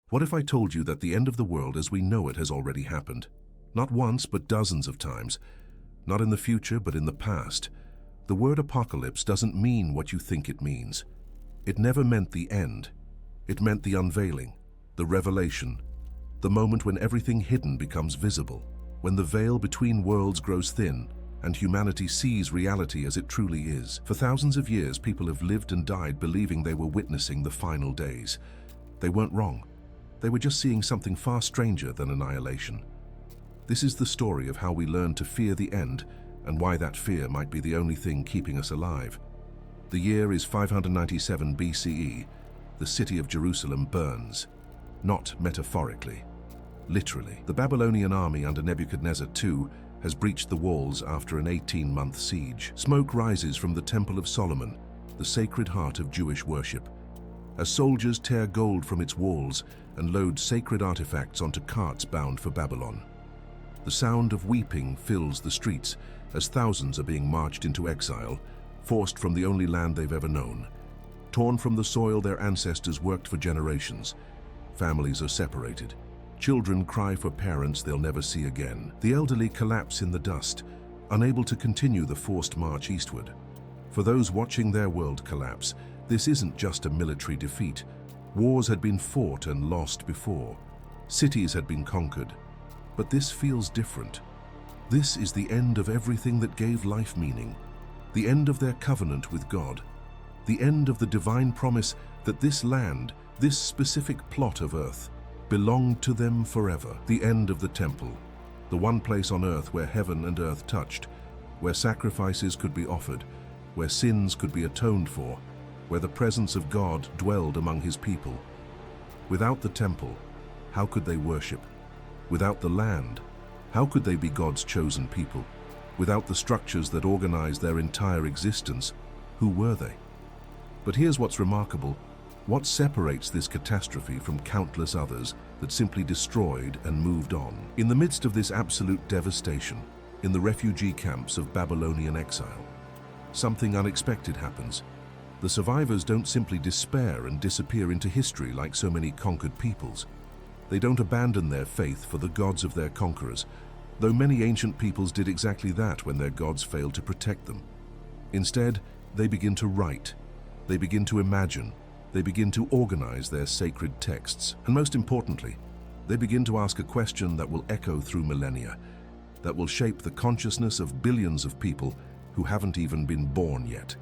What if I told you that the end of the world as we know it has already happened? Not once, but dozens of times. Not in the future, but in the past. The word apocalypse doesn't mean what you think it means. It never meant the end. It meant the unveiling, the revelation, the moment when everything hidden becomes visible, when the veil between worlds grows thin, and humanity sees reality as it truly is. For thousands of years, people have lived and died believing they were witnessing the final days. They weren't wrong. They were just seeing something far stranger than annihilation. This is the story of how we learn to fear the end and why that fear might be the only thing keeping us alive. The year is 597 BCE. The city of Jerusalem burns. Not metaphorically. Literally. The Babylonian army under Nebuchadnezzar II has breached the walls after an 18-month siege. Smoke rises from the Temple of Solomon, the sacred heart of Jewish worship, as soldiers tear gold from its walls and load sacred artifacts onto carts bound for Babylon. The sound of weeping fills the streets as thousands are being marched into exile, forced from the only land they've ever known. Torn from the soil their ancestors worked for generations. Families are separated. Children cry for parents they'll never see again. The elderly collapse in the dust, unable to continue the forced march eastward. For those watching their world collapse, this isn't just a military defeat. Wars had been fought and lost before. Cities had been conquered. But this feels different. This is the end of everything that gave life meaning. The end of their covenant with God. The end of the divine promise that this land, this specific plot of earth, belonged to them forever. The end of the temple, the one place on earth where heaven and earth touched, where sacrifices could be offered, where sins could be atoned for, where the presence of God dwelled among his people. Without the temple, how could they worship? Without the land, how could they be God's chosen people? Without the structures that organized their entire existence, who were they? But here's what's remarkable. What separates this catastrophe from countless others that simply destroyed and moved on? In the midst of this absolute devastation, in the refugee camps of Babylonian exile, something unexpected happens. The survivors don't simply despair and disappear into history like so many conquered peoples. They don't abandon their faith for the gods of their conquerors, though many ancient peoples did exactly that when their gods failed to protect them. Instead, they begin to write, they begin to imagine, they begin to organize their sacred texts. And most importantly, they begin to ask a question that will echo through millennia, that will shape the consciousness of billions of people who haven't even been born yet.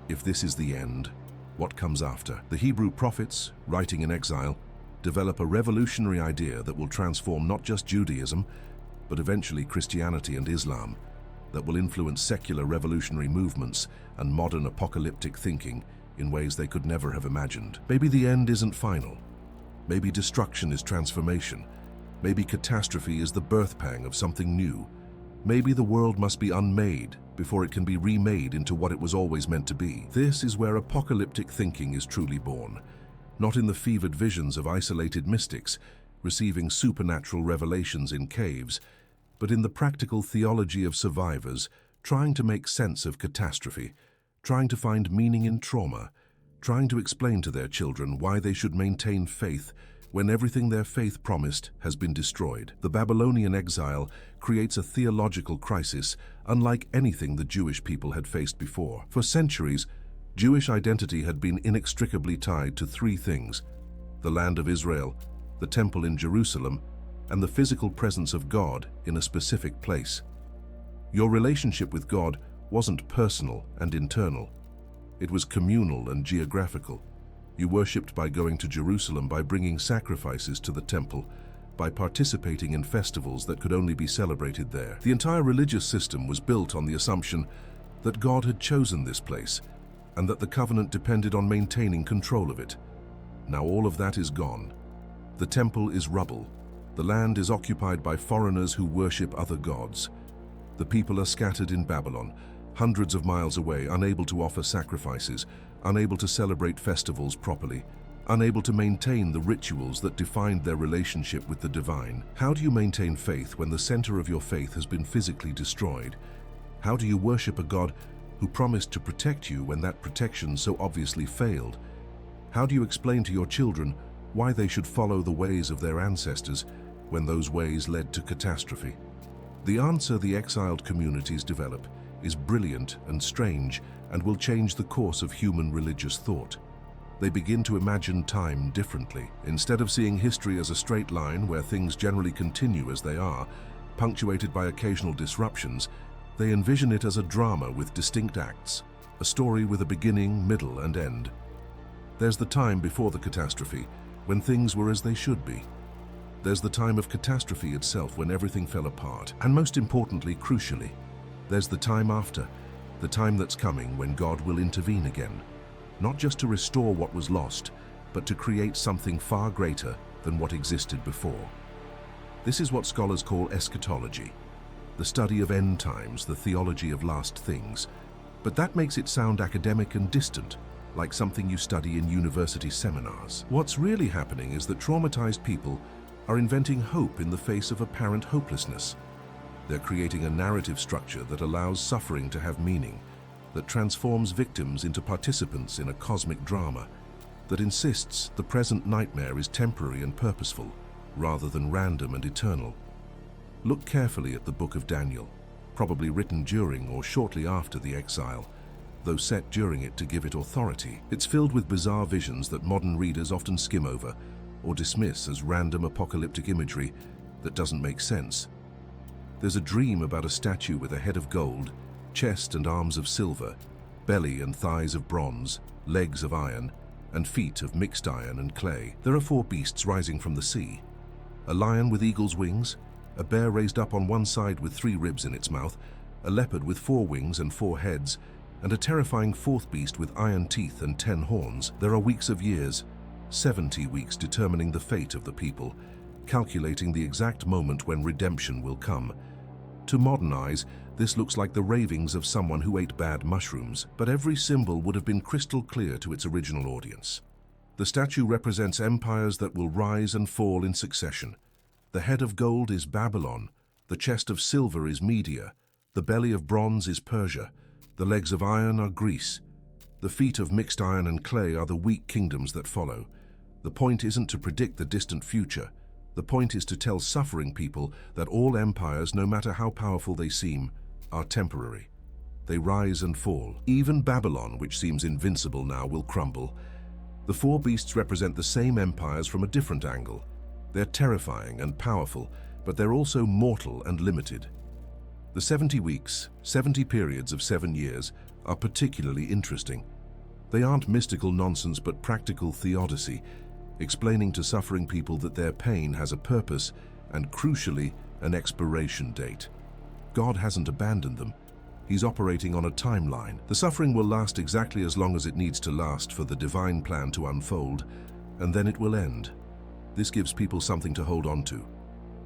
If this is the end, what comes after? The Hebrew prophets, writing in exile, develop a revolutionary idea that will transform not just Judaism, but eventually Christianity and Islam, that will influence secular revolutionary movements and modern apocalyptic thinking in ways they could never have imagined. Maybe the end isn't final. Maybe destruction is transformation. Maybe catastrophe is the birth pang of something new. Maybe the world must be unmade before it can be remade into what it was always meant to be. This is where apocalyptic thinking is truly born, not in the fevered visions of isolated mystics receiving supernatural revelations in caves, but in the practical theology of survivors trying to make sense of catastrophe, trying to find meaning in trauma, trying to explain to their children why they should maintain faith when everything their faith promised has been destroyed. The Babylonian exile creates a theological crisis unlike anything the Jewish people had faced before. For centuries, Jewish identity had been inextricably tied to three things: the land of Israel, the temple in Jerusalem, and the physical presence of God in a specific place. Your relationship with God wasn't personal and internal. It was communal and geographical. You worshipped by going to Jerusalem, by bringing sacrifices to the temple, by participating in festivals that could only be celebrated there. The entire religious system was built on the assumption that God had chosen this place and that the covenant depended on maintaining control of it. Now all of that is gone. The temple is rubble. The land is occupied by foreigners who worship other gods. The people are scattered in Babylon, hundreds of miles away, unable to offer sacrifices, unable to celebrate festivals properly, unable to maintain the rituals that defined their relationship with the divine. How do you maintain faith when the center of your faith has been physically destroyed? How do you worship a God who promised to protect you when that protection so obviously failed? How do you explain to your children why they should follow the ways of their ancestors when those ways led to catastrophe. The answer the exiled communities develop is brilliant and strange and will change the course of human religious thought. They begin to imagine time differently. Instead of seeing history as a straight line where things generally continue as they are, punctuated by occasional disruptions, they envision it as a drama with distinct acts, a story with a beginning, middle, and end. There's the time before the catastrophe, when things were as they should be. There's the time of catastrophe itself, when everything fell apart. And most importantly, crucially, there's the time after, the time that's coming when God will intervene again, not just to restore what was lost, but to create something far greater than what existed before. This is what scholars call eschatology, the study of end times, the theology of last things. But that makes it sound academic and distant, like something you study in university seminars. What's really happening is that traumatized people are inventing hope in the face of apparent hopelessness. They're creating a narrative structure that allows suffering to have meaning, that transforms victims into participants in a cosmic drama, that insists the present nightmare is temporary and purposeful, rather than random and eternal. Look carefully at the book of Daniel, probably written during or shortly after the exile, though set during it to give it authority. It's filled with bizarre visions that modern readers often skim over or dismiss as random apocalyptic imagery that doesn't make sense. There's a dream about a statue with a head of gold, chest and arms of silver, belly and thighs of bronze, legs of iron, and feet of mixed iron and clay. There are 4 beasts rising from the sea: a lion with eagle's wings, a bear raised up on one side with 3 ribs in its mouth, a leopard with 4 wings and 4 heads, and a terrifying 4th beast with iron teeth and 10 horns. There are weeks of years, 70 weeks determining the fate of the people, calculating the exact moment when redemption will come. To modern eyes, this looks like the ravings of someone who ate bad mushrooms, but every symbol would have been crystal clear to its original audience. The statue represents empires that will rise and fall in succession. The head of gold is Babylon, the chest of silver is Media, the belly of bronze is Persia, the legs of iron are Greece, the feet of mixed iron and clay are the weak kingdoms that follow. The point isn't to predict the distant future. The point is to tell suffering people that all empires, no matter how powerful they seem, are temporary. They rise and fall. Even Babylon, which seems invincible now, will crumble. The 4 beasts represent the same empires from a different angle. They're terrifying and powerful, but they're also mortal and limited. The 70 weeks, 70 periods of 7 years, are particularly interesting. They aren't mystical nonsense but practical theodicy, explaining to suffering people that their pain has a purpose and, crucially, an expiration date. God hasn't abandoned them. He's operating on a timeline. The suffering will last exactly as long as it needs to last for the divine plan to unfold, and then it will end. This gives people something to hold on to.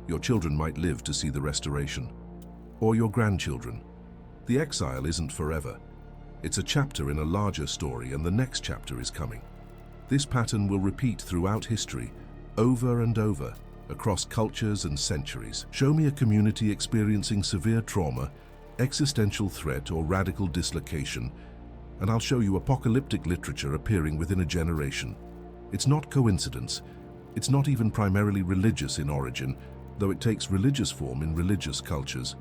Your children might live to see the restoration. Or your grandchildren. The exile isn't forever. It's a chapter in a larger story, and the next chapter is coming. This pattern will repeat throughout history, over and over, across cultures and centuries. Show me a community experiencing severe trauma, existential threat, or radical dislocation, and I'll show you apocalyptic literature appearing within a generation. It's not coincidence. It's not even primarily religious in origin, though it takes religious form in religious cultures.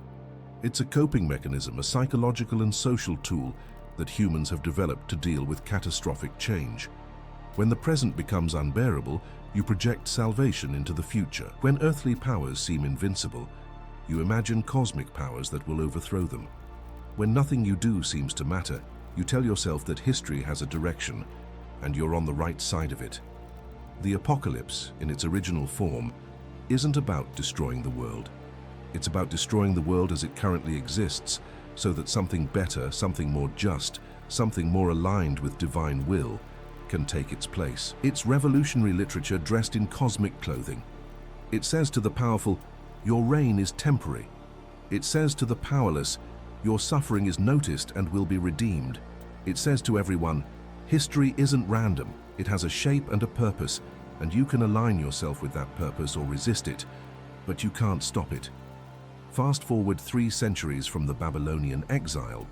It's a coping mechanism, a psychological and social tool that humans have developed to deal with catastrophic change. When the present becomes unbearable, you project salvation into the future. When earthly powers seem invincible, you imagine cosmic powers that will overthrow them. When nothing you do seems to matter, you tell yourself that history has a direction, and you're on the right side of it. The apocalypse, in its original form, isn't about destroying the world. It's about destroying the world as it currently exists, so that something better, something more just, something more aligned with divine will, can take its place. It's revolutionary literature dressed in cosmic clothing. It says to the powerful, your reign is temporary. It says to the powerless, your suffering is noticed and will be redeemed. It says to everyone, history isn't random. It has a shape and a purpose, and you can align yourself with that purpose or resist it, but you can't stop it. Fast forward 3 centuries from the Babylonian exile,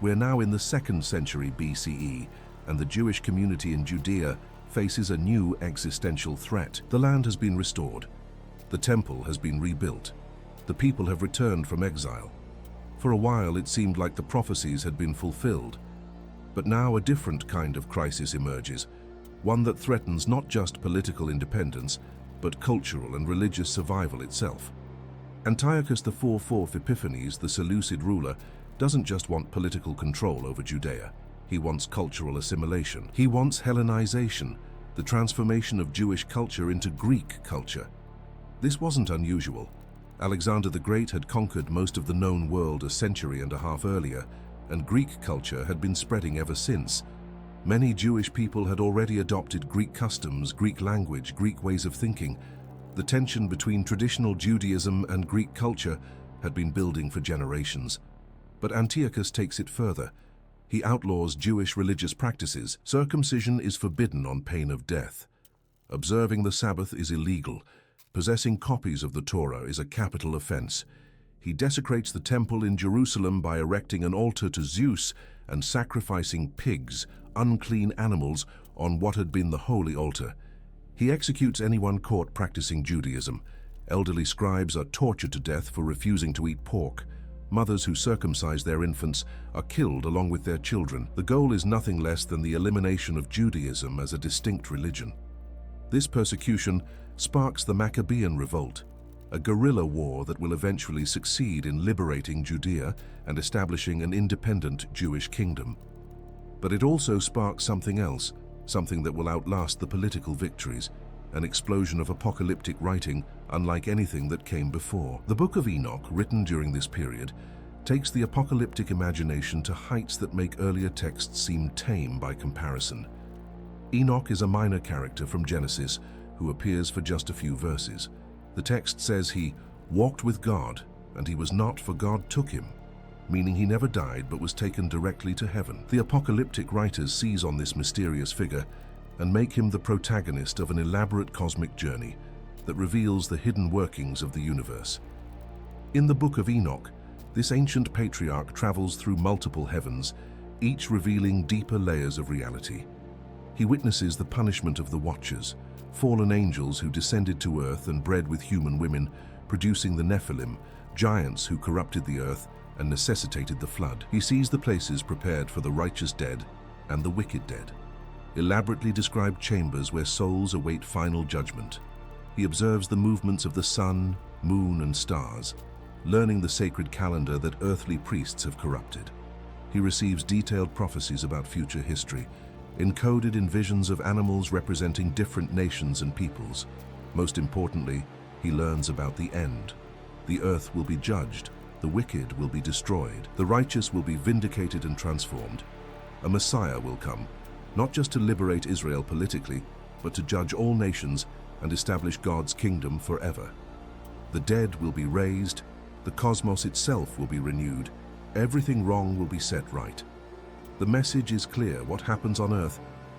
we're now in the 2nd century BCE, and the Jewish community in Judea faces a new existential threat. The land has been restored. The temple has been rebuilt. The people have returned from exile. For a while, it seemed like the prophecies had been fulfilled. But now a different kind of crisis emerges, one that threatens not just political independence, but cultural and religious survival itself. Antiochus IV Epiphanes, the Seleucid ruler, doesn't just want political control over Judea. He wants cultural assimilation. He wants Hellenization, the transformation of Jewish culture into Greek culture. This wasn't unusual. Alexander the Great had conquered most of the known world a century and a half earlier, and Greek culture had been spreading ever since. Many Jewish people had already adopted Greek customs, Greek language, Greek ways of thinking. The tension between traditional Judaism and Greek culture had been building for generations. But Antiochus takes it further. He outlaws Jewish religious practices. Circumcision is forbidden on pain of death. Observing the Sabbath is illegal. Possessing copies of the Torah is a capital offense. He desecrates the temple in Jerusalem by erecting an altar to Zeus and sacrificing pigs, unclean animals, on what had been the holy altar. He executes anyone caught practicing Judaism. Elderly scribes are tortured to death for refusing to eat pork. Mothers who circumcise their infants are killed along with their children. The goal is nothing less than the elimination of Judaism as a distinct religion. This persecution sparks the Maccabean revolt, a guerrilla war that will eventually succeed in liberating Judea and establishing an independent Jewish kingdom. But it also sparks something else, something that will outlast the political victories, an explosion of apocalyptic writing unlike anything that came before. The Book of Enoch, written during this period, takes the apocalyptic imagination to heights that make earlier texts seem tame by comparison. Enoch is a minor character from Genesis who appears for just a few verses. The text says he walked with God, and he was not, for God took him, meaning he never died but was taken directly to heaven. The apocalyptic writers seize on this mysterious figure and make him the protagonist of an elaborate cosmic journey that reveals the hidden workings of the universe. In the Book of Enoch, this ancient patriarch travels through multiple heavens, each revealing deeper layers of reality. He witnesses the punishment of the Watchers, fallen angels who descended to earth and bred with human women, producing the Nephilim, giants who corrupted the earth and necessitated the flood. He sees the places prepared for the righteous dead and the wicked dead, elaborately described chambers where souls await final judgment. He observes the movements of the sun, moon, and stars, learning the sacred calendar that earthly priests have corrupted. He receives detailed prophecies about future history, encoded in visions of animals representing different nations and peoples. Most importantly, he learns about the end. The earth will be judged, the wicked will be destroyed, the righteous will be vindicated and transformed. A Messiah will come, not just to liberate Israel politically, but to judge all nations and establish God's kingdom forever. The dead will be raised, the cosmos itself will be renewed, everything wrong will be set right. The message is clear: what happens on earth,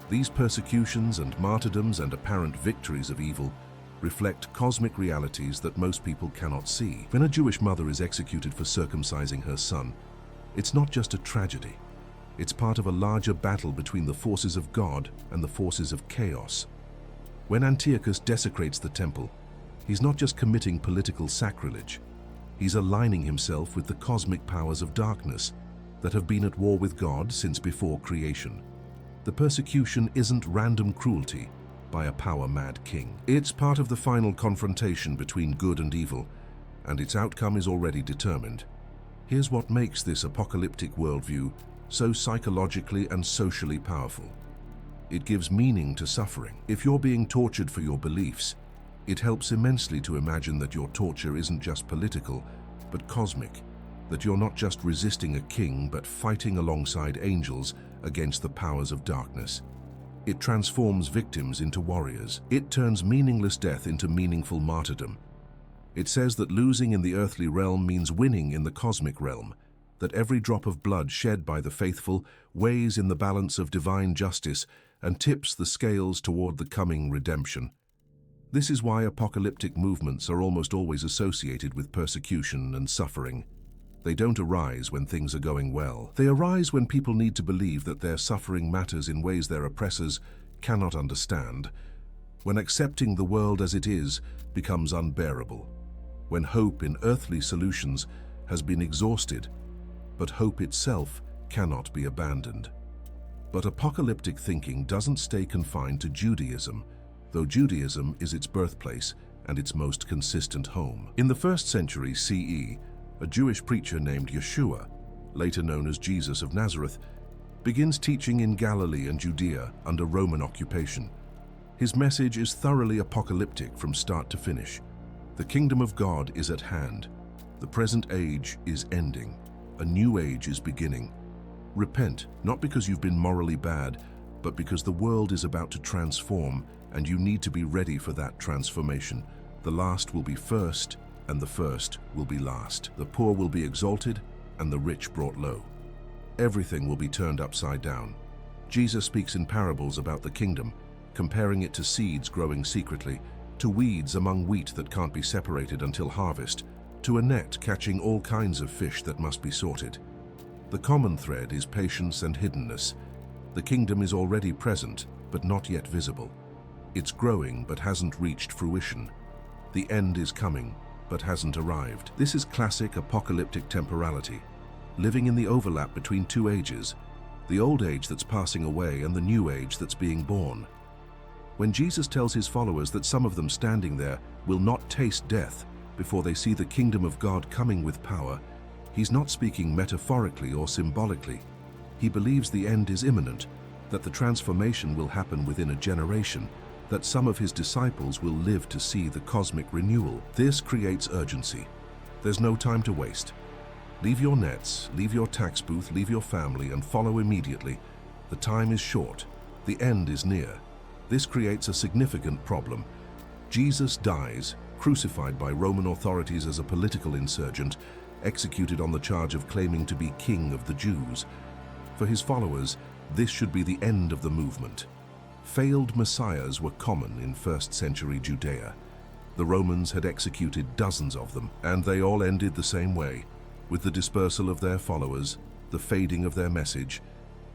these persecutions and martyrdoms and apparent victories of evil, reflect cosmic realities that most people cannot see. When a Jewish mother is executed for circumcising her son, it's not just a tragedy. It's part of a larger battle between the forces of God and the forces of chaos. When Antiochus desecrates the temple, he's not just committing political sacrilege. He's aligning himself with the cosmic powers of darkness that have been at war with God since before creation. The persecution isn't random cruelty by a power-mad king. It's part of the final confrontation between good and evil, and its outcome is already determined. Here's what makes this apocalyptic worldview so psychologically and socially powerful. It gives meaning to suffering. If you're being tortured for your beliefs, it helps immensely to imagine that your torture isn't just political, but cosmic, that you're not just resisting a king, but fighting alongside angels against the powers of darkness. It transforms victims into warriors. It turns meaningless death into meaningful martyrdom. It says that losing in the earthly realm means winning in the cosmic realm, that every drop of blood shed by the faithful weighs in the balance of divine justice and tips the scales toward the coming redemption. This is why apocalyptic movements are almost always associated with persecution and suffering. They don't arise when things are going well. They arise when people need to believe that their suffering matters in ways their oppressors cannot understand, when accepting the world as it is becomes unbearable, when hope in earthly solutions has been exhausted, but hope itself cannot be abandoned. But apocalyptic thinking doesn't stay confined to Judaism, though Judaism is its birthplace and its most consistent home. In the 1st century CE, a Jewish preacher named Yeshua, later known as Jesus of Nazareth, begins teaching in Galilee and Judea under Roman occupation. His message is thoroughly apocalyptic from start to finish. The kingdom of God is at hand. The present age is ending. A new age is beginning. Repent, not because you've been morally bad, but because the world is about to transform and you need to be ready for that transformation. The last will be first, and the first will be last. The poor will be exalted, and the rich brought low. Everything will be turned upside down. Jesus speaks in parables about the kingdom, comparing it to seeds growing secretly, to weeds among wheat that can't be separated until harvest, to a net catching all kinds of fish that must be sorted. The common thread is patience and hiddenness. The kingdom is already present, but not yet visible. It's growing, but hasn't reached fruition. The end is coming, but hasn't arrived. This is classic apocalyptic temporality, living in the overlap between two ages, the old age that's passing away and the new age that's being born. When Jesus tells his followers that some of them standing there will not taste death before they see the kingdom of God coming with power, he's not speaking metaphorically or symbolically. He believes the end is imminent, that the transformation will happen within a generation, that some of his disciples will live to see the cosmic renewal. This creates urgency. There's no time to waste. Leave your nets, leave your tax booth, leave your family, and follow immediately. The time is short. The end is near. This creates a significant problem. Jesus dies, crucified by Roman authorities as a political insurgent, executed on the charge of claiming to be king of the Jews. For his followers, this should be the end of the movement. Failed messiahs were common in 1st century Judea. The Romans had executed dozens of them, and they all ended the same way, with the dispersal of their followers, the fading of their message,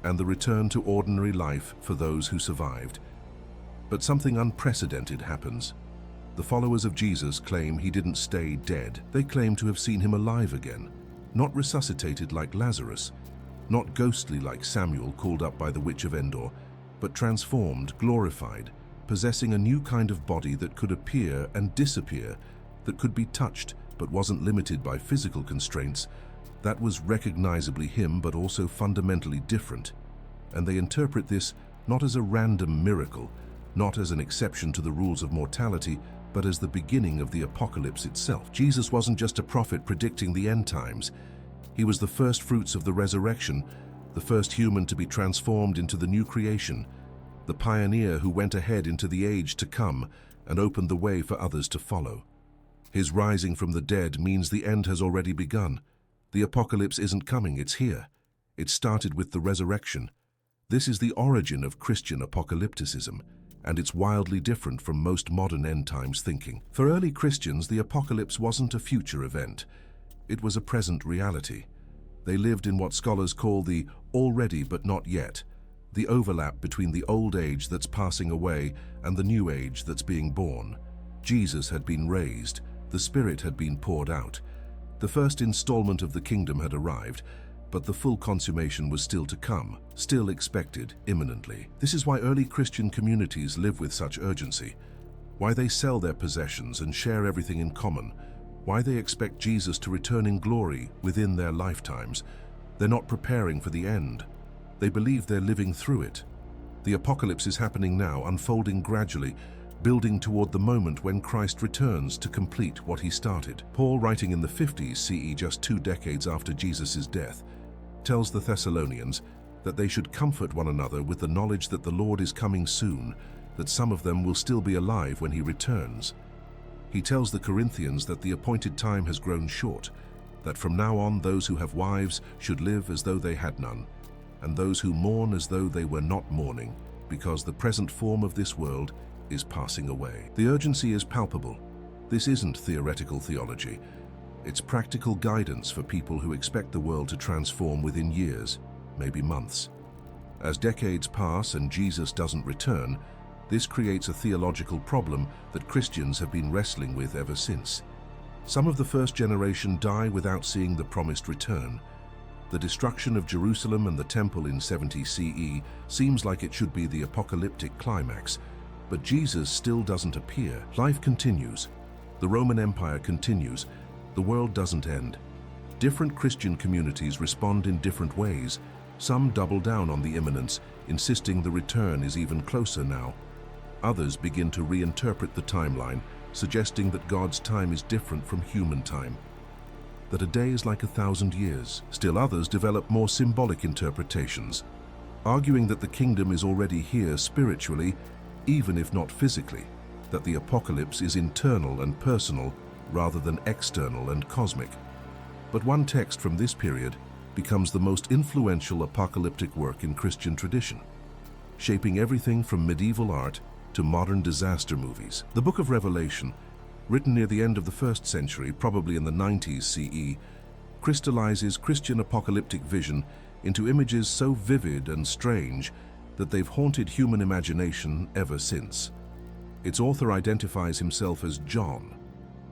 and the return to ordinary life for those who survived. But something unprecedented happens. The followers of Jesus claim he didn't stay dead. They claim to have seen him alive again, not resuscitated like Lazarus, not ghostly like Samuel called up by the witch of Endor, but transformed, glorified, possessing a new kind of body that could appear and disappear, that could be touched but wasn't limited by physical constraints, that was recognizably him but also fundamentally different. And they interpret this not as a random miracle, not as an exception to the rules of mortality, but as the beginning of the apocalypse itself. Jesus wasn't just a prophet predicting the end times. He was the first fruits of the resurrection, the first human to be transformed into the new creation, the pioneer who went ahead into the age to come and opened the way for others to follow. His rising from the dead means the end has already begun. The apocalypse isn't coming, it's here. It started with the resurrection. This is the origin of Christian apocalypticism, and it's wildly different from most modern end times thinking. For early Christians, the apocalypse wasn't a future event. It was a present reality. They lived in what scholars call the already but not yet, the overlap between the old age that's passing away and the new age that's being born. Jesus had been raised, the Spirit had been poured out. The first installment of the kingdom had arrived, but the full consummation was still to come, still expected imminently. This is why early Christian communities live with such urgency, why they sell their possessions and share everything in common, why they expect Jesus to return in glory within their lifetimes. They're not preparing for the end. They believe they're living through it. The apocalypse is happening now, unfolding gradually, building toward the moment when Christ returns to complete what he started. Paul, writing in the 50s CE, just 2 decades after Jesus' death, tells the Thessalonians that they should comfort one another with the knowledge that the Lord is coming soon, that some of them will still be alive when he returns. He tells the Corinthians that the appointed time has grown short, that from now on those who have wives should live as though they had none, and those who mourn as though they were not mourning, because the present form of this world is passing away. The urgency is palpable. This isn't theoretical theology. It's practical guidance for people who expect the world to transform within years, maybe months. As decades pass and Jesus doesn't return, this creates a theological problem that Christians have been wrestling with ever since. Some of the first generation die without seeing the promised return. The destruction of Jerusalem and the temple in 70 CE seems like it should be the apocalyptic climax, but Jesus still doesn't appear. Life continues. The Roman Empire continues. The world doesn't end. Different Christian communities respond in different ways. Some double down on the imminence, insisting the return is even closer now. Others begin to reinterpret the timeline, suggesting that God's time is different from human time, that a day is like 1,000 years. Still others develop more symbolic interpretations, arguing that the kingdom is already here spiritually, even if not physically, that the apocalypse is internal and personal rather than external and cosmic. But one text from this period becomes the most influential apocalyptic work in Christian tradition, shaping everything from medieval art to modern disaster movies. The Book of Revelation, written near the end of the 1st century, probably in the 90s CE, crystallizes Christian apocalyptic vision into images so vivid and strange that they've haunted human imagination ever since. Its author identifies himself as John,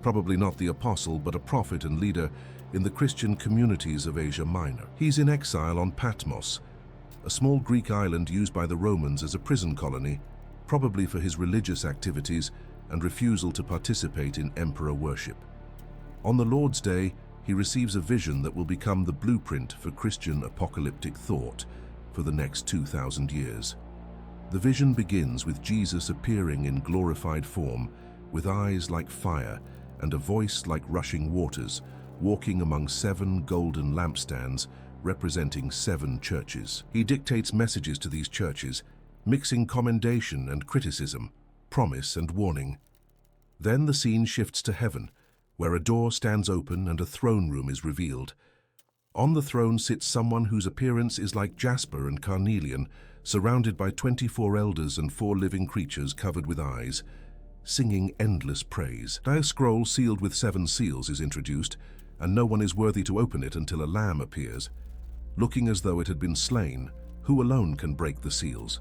probably not the apostle, but a prophet and leader in the Christian communities of Asia Minor. He's in exile on Patmos, a small Greek island used by the Romans as a prison colony, probably for his religious activities and refusal to participate in emperor worship. On the Lord's Day, he receives a vision that will become the blueprint for Christian apocalyptic thought for the next 2,000 years. The vision begins with Jesus appearing in glorified form, with eyes like fire and a voice like rushing waters, walking among 7 golden lampstands representing 7 churches. He dictates messages to these churches, mixing commendation and criticism, promise and warning. Then the scene shifts to heaven, where a door stands open and a throne room is revealed. On the throne sits someone whose appearance is like jasper and carnelian, surrounded by 24 elders and 4 living creatures covered with eyes, singing endless praise. A scroll sealed with 7 seals is introduced, and no one is worthy to open it until a lamb appears. Looking as though it had been slain, who alone can break the seals?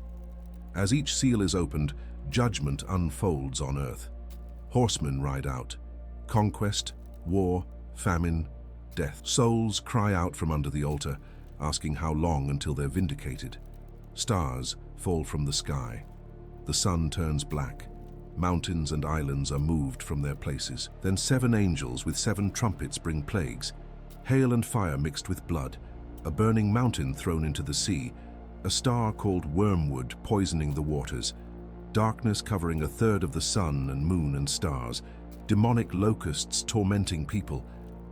As each seal is opened, judgment unfolds on earth. Horsemen ride out. Conquest, war, famine, death. Souls cry out from under the altar, asking how long until they're vindicated. Stars fall from the sky. The sun turns black. Mountains and islands are moved from their places. Then 7 angels with 7 trumpets bring plagues. Hail and fire mixed with blood. A burning mountain thrown into the sea. A star called wormwood poisoning the waters. Darkness covering 1/3 of the sun and moon and stars. Demonic locusts tormenting people.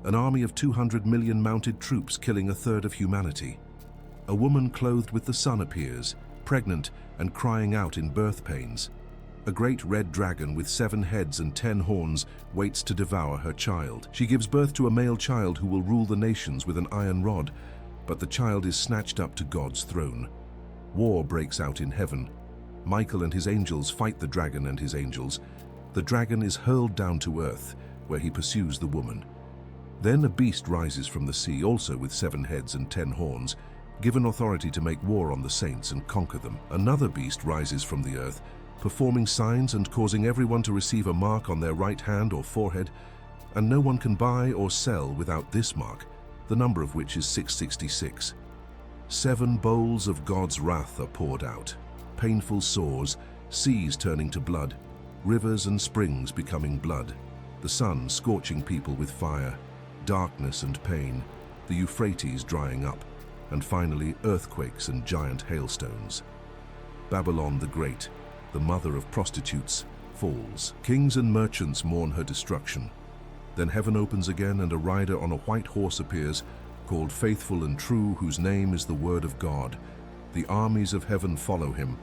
An army of 200 million mounted troops killing 1/3 of humanity. A woman clothed with the sun appears, pregnant and crying out in birth pains. A great red dragon with 7 heads and 10 horns waits to devour her child. She gives birth to a male child who will rule the nations with an iron rod, but the child is snatched up to God's throne. War breaks out in heaven. Michael and his angels fight the dragon and his angels. The dragon is hurled down to earth, where he pursues the woman. Then a beast rises from the sea, also with 7 heads and 10 horns, given authority to make war on the saints and conquer them. Another beast rises from the earth, performing signs and causing everyone to receive a mark on their right hand or forehead, and no one can buy or sell without this mark, the number of which is 666. 7 bowls of God's wrath are poured out, painful sores, seas turning to blood, rivers and springs becoming blood, the sun scorching people with fire, darkness and pain, the Euphrates drying up, and finally earthquakes and giant hailstones. Babylon the Great, the mother of prostitutes, falls. Kings and merchants mourn her destruction. Then heaven opens again and a rider on a white horse appears, called Faithful and True, whose name is the Word of God. The armies of heaven follow him.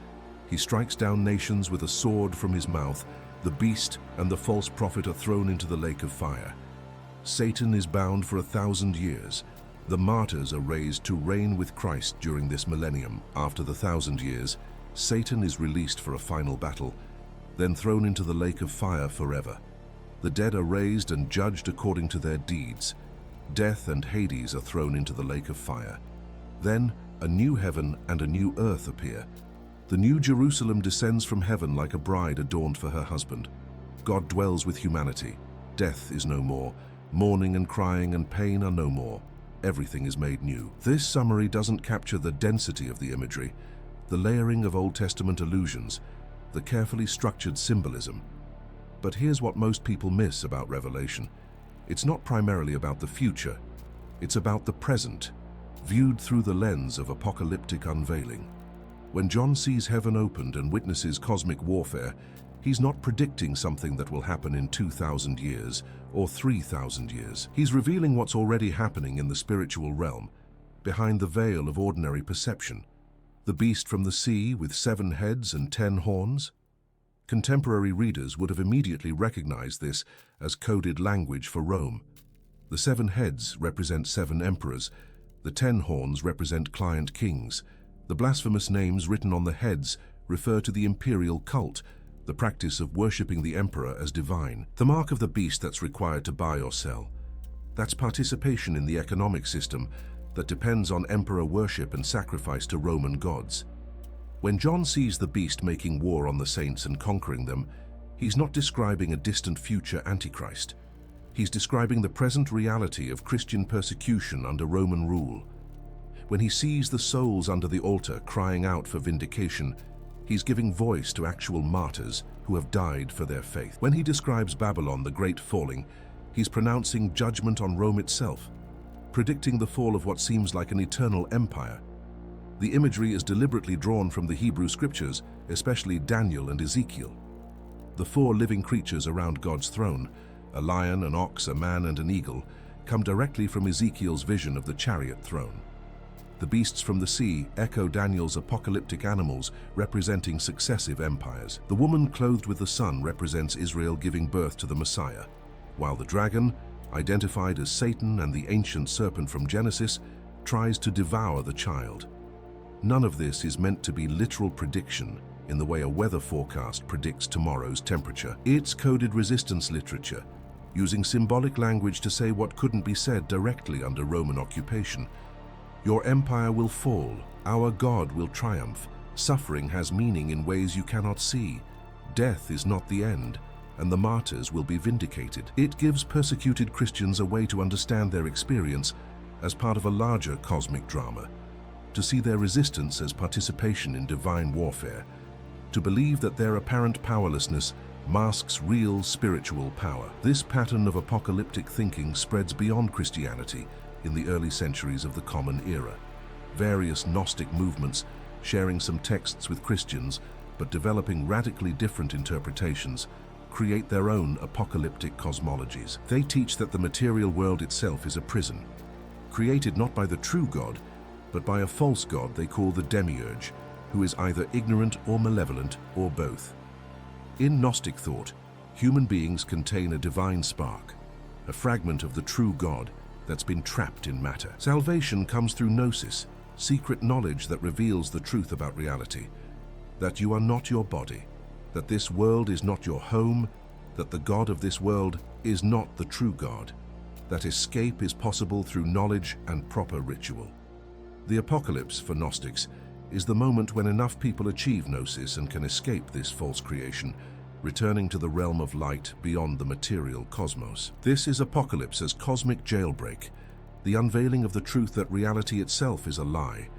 He strikes down nations with a sword from his mouth. The beast and the false prophet are thrown into the lake of fire. Satan is bound for 1,000 years. The martyrs are raised to reign with Christ during this millennium. After the 1,000 years, Satan is released for a final battle, then thrown into the lake of fire forever. The dead are raised and judged according to their deeds. Death and Hades are thrown into the lake of fire. Then A new heaven and a new earth appear. The new Jerusalem descends from heaven like a bride adorned for her husband. God dwells with humanity. Death is no more. Mourning and crying and pain are no more. Everything is made new. This summary doesn't capture the density of the imagery, the layering of Old Testament allusions, the carefully structured symbolism. But here's what most people miss about Revelation. It's not primarily about the future. It's about the present, viewed through the lens of apocalyptic unveiling. When John sees heaven opened and witnesses cosmic warfare, he's not predicting something that will happen in 2,000 years or 3,000 years. He's revealing what's already happening in the spiritual realm, behind the veil of ordinary perception. The beast from the sea with 7 heads and 10 horns? Contemporary readers would have immediately recognized this as coded language for Rome. The 7 heads represent 7 emperors. The 10 horns represent client kings. The blasphemous names written on the heads refer to the imperial cult, the practice of worshipping the emperor as divine. The mark of the beast that's required to buy or sell. That's participation in the economic system that depends on emperor worship and sacrifice to Roman gods. When John sees the beast making war on the saints and conquering them, he's not describing a distant future Antichrist. He's describing the present reality of Christian persecution under Roman rule. When he sees the souls under the altar crying out for vindication, he's giving voice to actual martyrs who have died for their faith. When he describes Babylon the Great falling, he's pronouncing judgment on Rome itself, predicting the fall of what seems like an eternal empire. The imagery is deliberately drawn from the Hebrew scriptures, especially Daniel and Ezekiel. The 4 living creatures around God's throne, a lion, an ox, a man, and an eagle, come directly from Ezekiel's vision of the chariot throne. The beasts from the sea echo Daniel's apocalyptic animals representing successive empires. The woman clothed with the sun represents Israel giving birth to the Messiah, while the dragon, identified as Satan and the ancient serpent from Genesis, tries to devour the child. None of this is meant to be literal prediction in the way a weather forecast predicts tomorrow's temperature. It's coded resistance literature, using symbolic language to say what couldn't be said directly under Roman occupation. Your empire will fall, our God will triumph, suffering has meaning in ways you cannot see, death is not the end, and the martyrs will be vindicated. It gives persecuted Christians a way to understand their experience as part of a larger cosmic drama, to see their resistance as participation in divine warfare, to believe that their apparent powerlessness masks real spiritual power. This pattern of apocalyptic thinking spreads beyond Christianity in the early centuries of the Common Era. Various Gnostic movements, sharing some texts with Christians but developing radically different interpretations, create their own apocalyptic cosmologies. They teach that the material world itself is a prison, created not by the true God, but by a false god they call the demiurge, who is either ignorant or malevolent or both. In Gnostic thought, human beings contain a divine spark, a fragment of the true God that's been trapped in matter. Salvation comes through gnosis, secret knowledge that reveals the truth about reality, that you are not your body, that this world is not your home, that the God of this world is not the true God, that escape is possible through knowledge and proper ritual. The apocalypse for Gnostics is the moment when enough people achieve gnosis and can escape this false creation, returning to the realm of light beyond the material cosmos. This is apocalypse as cosmic jailbreak, the unveiling of the truth that reality itself is a lie,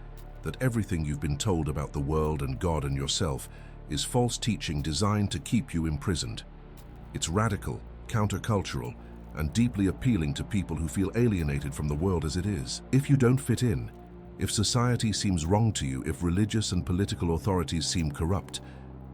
that everything you've been told about the world and God and yourself is false teaching designed to keep you imprisoned. It's radical, countercultural, and deeply appealing to people who feel alienated from the world as it is. If you don't fit in, if society seems wrong to you, if religious and political authorities seem corrupt,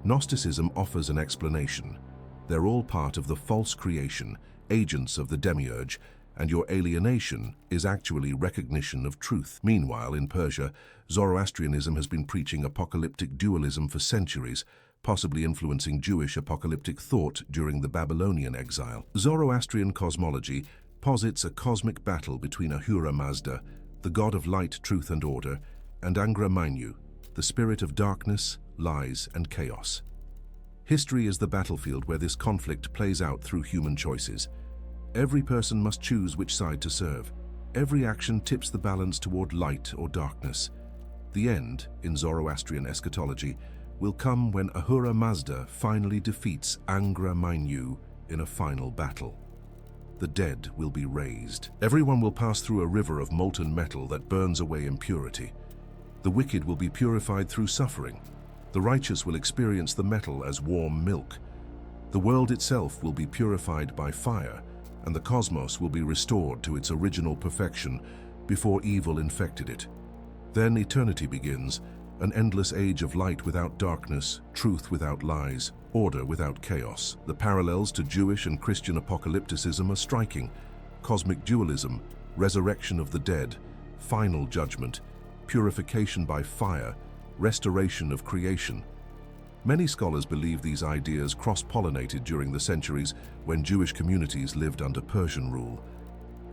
Gnosticism offers an explanation. They're all part of the false creation, agents of the demiurge, and your alienation is actually recognition of truth. Meanwhile, in Persia, Zoroastrianism has been preaching apocalyptic dualism for centuries, possibly influencing Jewish apocalyptic thought during the Babylonian exile. Zoroastrian cosmology posits a cosmic battle between Ahura Mazda, the god of light, truth, and order, and Angra Mainyu, the spirit of darkness, lies, and chaos. History is the battlefield where this conflict plays out through human choices. Every person must choose which side to serve. Every action tips the balance toward light or darkness. The end, in Zoroastrian eschatology, will come when Ahura Mazda finally defeats Angra Mainyu in a final battle. The dead will be raised. Everyone will pass through a river of molten metal that burns away impurity. The wicked will be purified through suffering. The righteous will experience the metal as warm milk. The world itself will be purified by fire, and the cosmos will be restored to its original perfection before evil infected it. Then eternity begins, an endless age of light without darkness, truth without lies, order without chaos. The parallels to Jewish and Christian apocalypticism are striking. Cosmic dualism, resurrection of the dead, final judgment, purification by fire, restoration of creation. Many scholars believe these ideas cross-pollinated during the centuries when Jewish communities lived under Persian rule,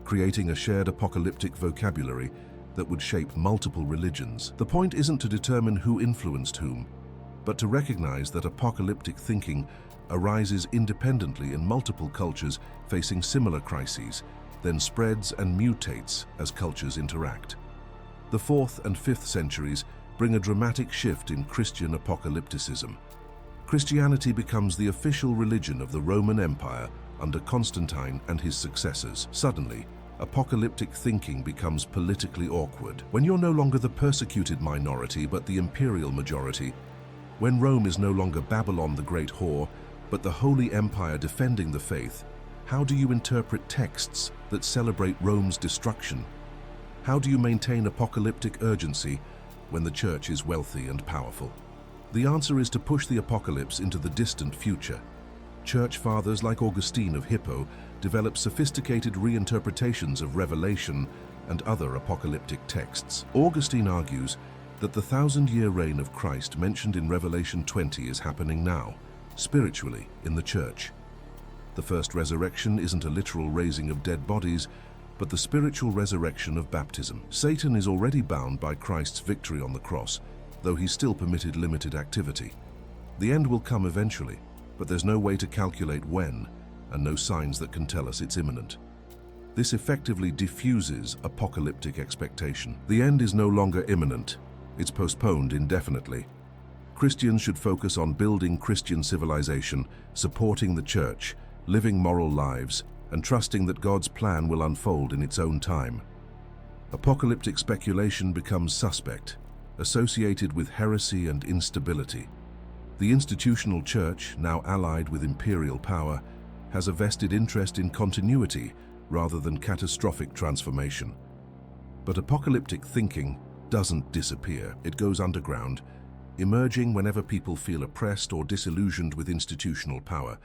creating a shared apocalyptic vocabulary that would shape multiple religions. The point isn't to determine who influenced whom, but to recognize that apocalyptic thinking arises independently in multiple cultures facing similar crises, then spreads and mutates as cultures interact. The 4th and 5th centuries bring a dramatic shift in Christian apocalypticism. Christianity becomes the official religion of the Roman Empire under Constantine and his successors. Suddenly, apocalyptic thinking becomes politically awkward. When you're no longer the persecuted minority but the imperial majority, when Rome is no longer Babylon the Great Whore, but the Holy Empire defending the faith, how do you interpret texts that celebrate Rome's destruction? How do you maintain apocalyptic urgency when the church is wealthy and powerful? The answer is to push the apocalypse into the distant future. Church fathers like Augustine of Hippo developed sophisticated reinterpretations of Revelation and other apocalyptic texts. Augustine argues that the 1,000-year reign of Christ mentioned in Revelation 20 is happening now, spiritually, in the church. The first resurrection isn't a literal raising of dead bodies, but the spiritual resurrection of baptism. Satan is already bound by Christ's victory on the cross, though he's still permitted limited activity. The end will come eventually, but there's no way to calculate when, and no signs that can tell us it's imminent. This effectively diffuses apocalyptic expectation. The end is no longer imminent, it's postponed indefinitely. Christians should focus on building Christian civilization, supporting the church, living moral lives, and trusting that God's plan will unfold in its own time. Apocalyptic speculation becomes suspect, associated with heresy and instability. The institutional church, now allied with imperial power, has a vested interest in continuity rather than catastrophic transformation. But apocalyptic thinking doesn't disappear. It goes underground, emerging whenever people feel oppressed or disillusioned with institutional power.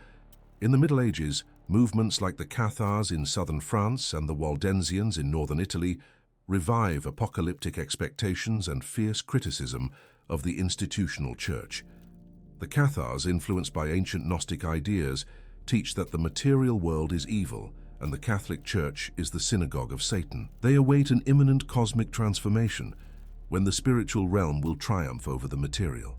In the Middle Ages, movements like the Cathars in southern France and the Waldensians in northern Italy revive apocalyptic expectations and fierce criticism of the institutional church. The Cathars, influenced by ancient Gnostic ideas, teach that the material world is evil and the Catholic Church is the synagogue of Satan. They await an imminent cosmic transformation when the spiritual realm will triumph over the material.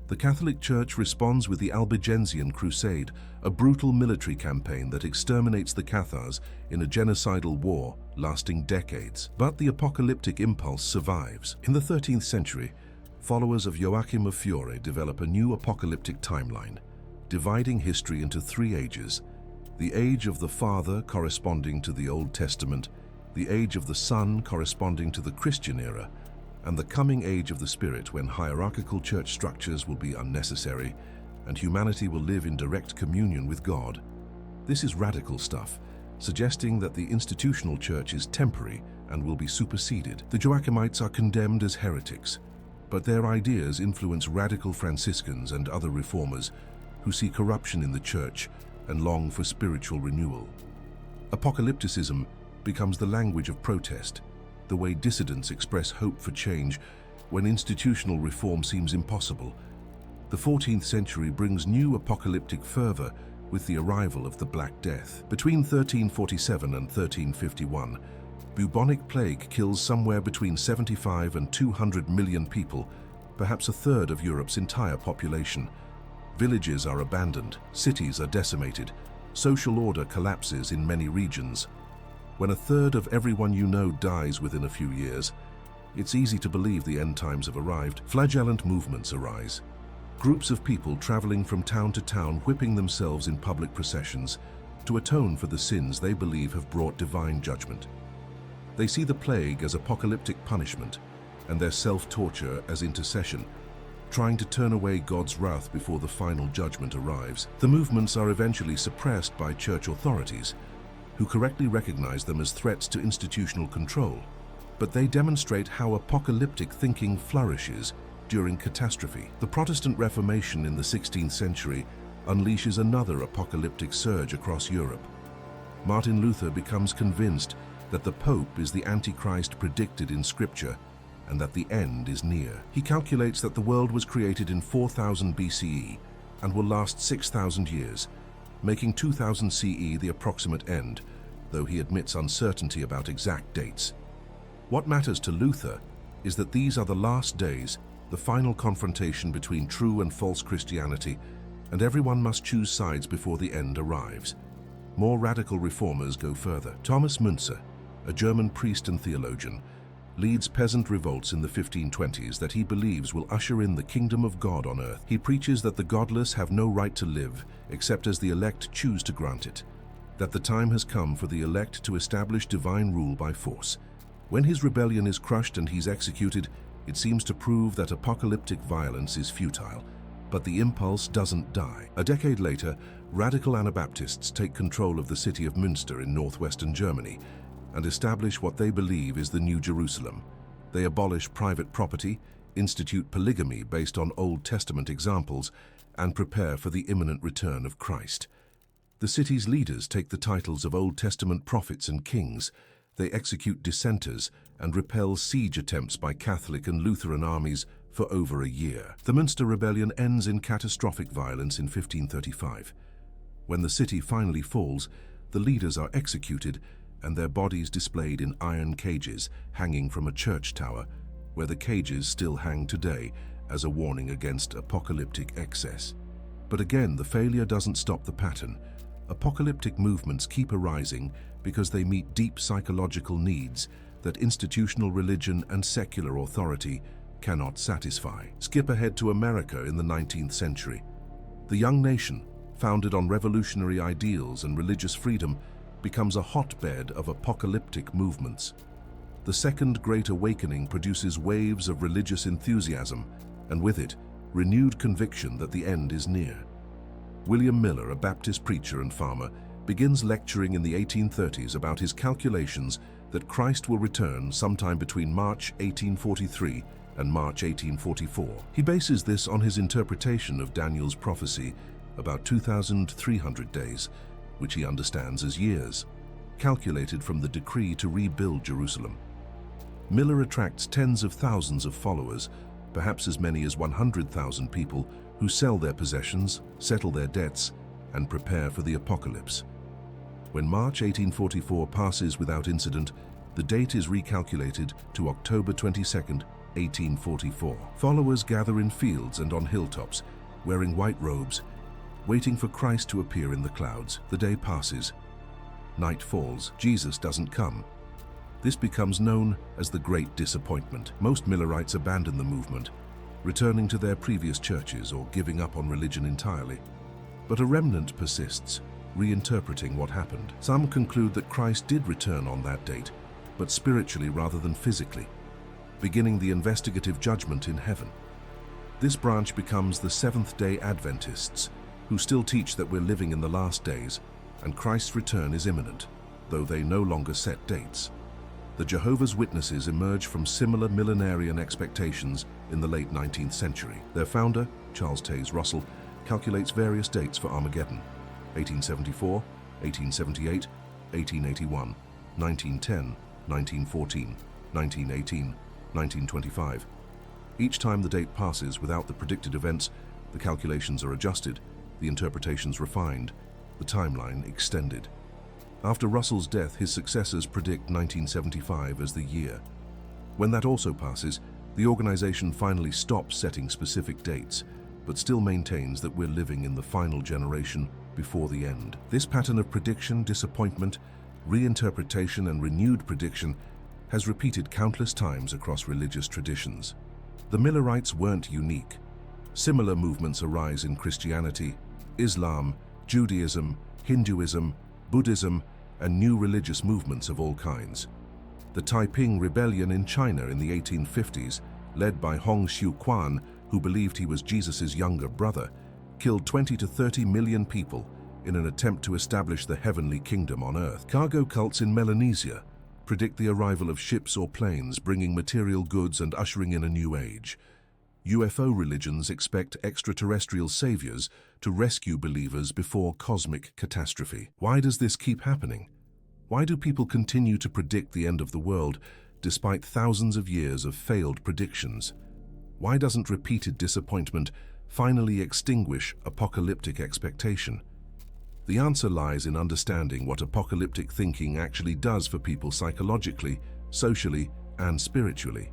The Catholic Church responds with the Albigensian Crusade, a brutal military campaign that exterminates the Cathars in a genocidal war lasting decades. But the apocalyptic impulse survives. In the 13th century, followers of Joachim of Fiore develop a new apocalyptic timeline, dividing history into 3 ages: the age of the Father corresponding to the Old Testament, the age of the Son corresponding to the Christian era, and the coming age of the Spirit, when hierarchical church structures will be unnecessary and humanity will live in direct communion with God. This is radical stuff, suggesting that the institutional church is temporary and will be superseded. The Joachimites are condemned as heretics, but their ideas influence radical Franciscans and other reformers who see corruption in the church and long for spiritual renewal. Apocalypticism becomes the language of protest, the way dissidents express hope for change when institutional reform seems impossible. The 14th century brings new apocalyptic fervor with the arrival of the Black Death. Between 1347 and 1351, bubonic plague kills somewhere between 75 and 200 million people, perhaps a third of Europe's entire population. Villages are abandoned, cities are decimated, social order collapses in many regions. When a third of everyone you know dies within a few years, It's easy to believe the end times have arrived. Flagellant movements arise. Groups of people traveling from town to town, whipping themselves in public processions to atone for the sins they believe have brought divine judgment. They see the plague as apocalyptic punishment and their self-torture as intercession, trying to turn away God's wrath before the final judgment arrives. The movements are eventually suppressed by church authorities, who correctly recognize them as threats to institutional control. But they demonstrate how apocalyptic thinking flourishes during catastrophe. The Protestant Reformation in the 16th century unleashes another apocalyptic surge across Europe. Martin Luther becomes convinced that the Pope is the Antichrist predicted in Scripture and that the end is near. He calculates that the world was created in 4000 BCE and will last 6,000 years, making 2000 CE the approximate end, though he admits uncertainty about exact dates. What matters to Luther is that these are the last days, the final confrontation between true and false Christianity, and everyone must choose sides before the end arrives. More radical reformers go further. Thomas Müntzer, a German priest and theologian, leads peasant revolts in the 1520s that he believes will usher in the kingdom of God on earth. He preaches that the godless have no right to live except as the elect choose to grant it, that the time has come for the elect to establish divine rule by force. When his rebellion is crushed and he's executed, it seems to prove that apocalyptic violence is futile, but the impulse doesn't die. A decade later, radical Anabaptists take control of the city of Münster in northwestern Germany and establish what they believe is the New Jerusalem. They abolish private property, institute polygamy based on Old Testament examples, and prepare for the imminent return of Christ. The city's leaders take the titles of Old Testament prophets and kings. They execute dissenters and repel siege attempts by Catholic and Lutheran armies for over a year. The Münster Rebellion ends in catastrophic violence in 1535. When the city finally falls, the leaders are executed and their bodies displayed in iron cages hanging from a church tower, where the cages still hang today as a warning against apocalyptic excess. But again, the failure doesn't stop the pattern. Apocalyptic movements keep arising because they meet deep psychological needs that institutional religion and secular authority cannot satisfy. Skip ahead to America in the 19th century. The young nation, founded on revolutionary ideals and religious freedom, becomes a hotbed of apocalyptic movements. The Second Great Awakening produces waves of religious enthusiasm, and with it, renewed conviction that the end is near. William Miller, a Baptist preacher and farmer, begins lecturing in the 1830s about his calculations that Christ will return sometime between March 1843 and March 1844. He bases this on his interpretation of Daniel's prophecy about 2,300 days, which he understands as years, calculated from the decree to rebuild Jerusalem. Miller attracts tens of thousands of followers, perhaps as many as 100,000 people, who sell their possessions, settle their debts, and prepare for the apocalypse. When March 1844 passes without incident, the date is recalculated to October 22nd, 1844. Followers gather in fields and on hilltops, wearing white robes, waiting for Christ to appear in the clouds. The day passes. Night falls. Jesus doesn't come. This becomes known as the Great Disappointment. Most Millerites abandon the movement, returning to their previous churches or giving up on religion entirely. But a remnant persists, reinterpreting what happened. Some conclude that Christ did return on that date, but spiritually rather than physically, beginning the investigative judgment in heaven. This branch becomes the Seventh-day Adventists, who still teach that we're living in the last days and Christ's return is imminent, though they no longer set dates. The Jehovah's Witnesses emerge from similar millenarian expectations in the late 19th century. Their founder, Charles Taze Russell, calculates various dates for Armageddon: 1874, 1878, 1881, 1910, 1914, 1918, 1925. Each time the date passes without the predicted events, the calculations are adjusted, the interpretations refined, the timeline extended. After Russell's death, his successors predict 1975 as the year. When that also passes, the organization finally stops setting specific dates, but still maintains that we're living in the final generation before the end. This pattern of prediction, disappointment, reinterpretation, and renewed prediction has repeated countless times across religious traditions. The Millerites weren't unique. Similar movements arise in Christianity, Islam, Judaism, Hinduism, Buddhism, and new religious movements of all kinds. The Taiping Rebellion in China in the 1850s, led by Hong Xiuquan, who believed he was Jesus' younger brother, killed 20 to 30 million people in an attempt to establish the heavenly kingdom on earth. Cargo cults in Melanesia predict the arrival of ships or planes bringing material goods and ushering in a new age. UFO religions expect extraterrestrial saviors to rescue believers before cosmic catastrophe. Why does this keep happening? Why do people continue to predict the end of the world despite thousands of years of failed predictions? Why doesn't repeated disappointment finally extinguish apocalyptic expectation? The answer lies in understanding what apocalyptic thinking actually does for people psychologically, socially, and spiritually.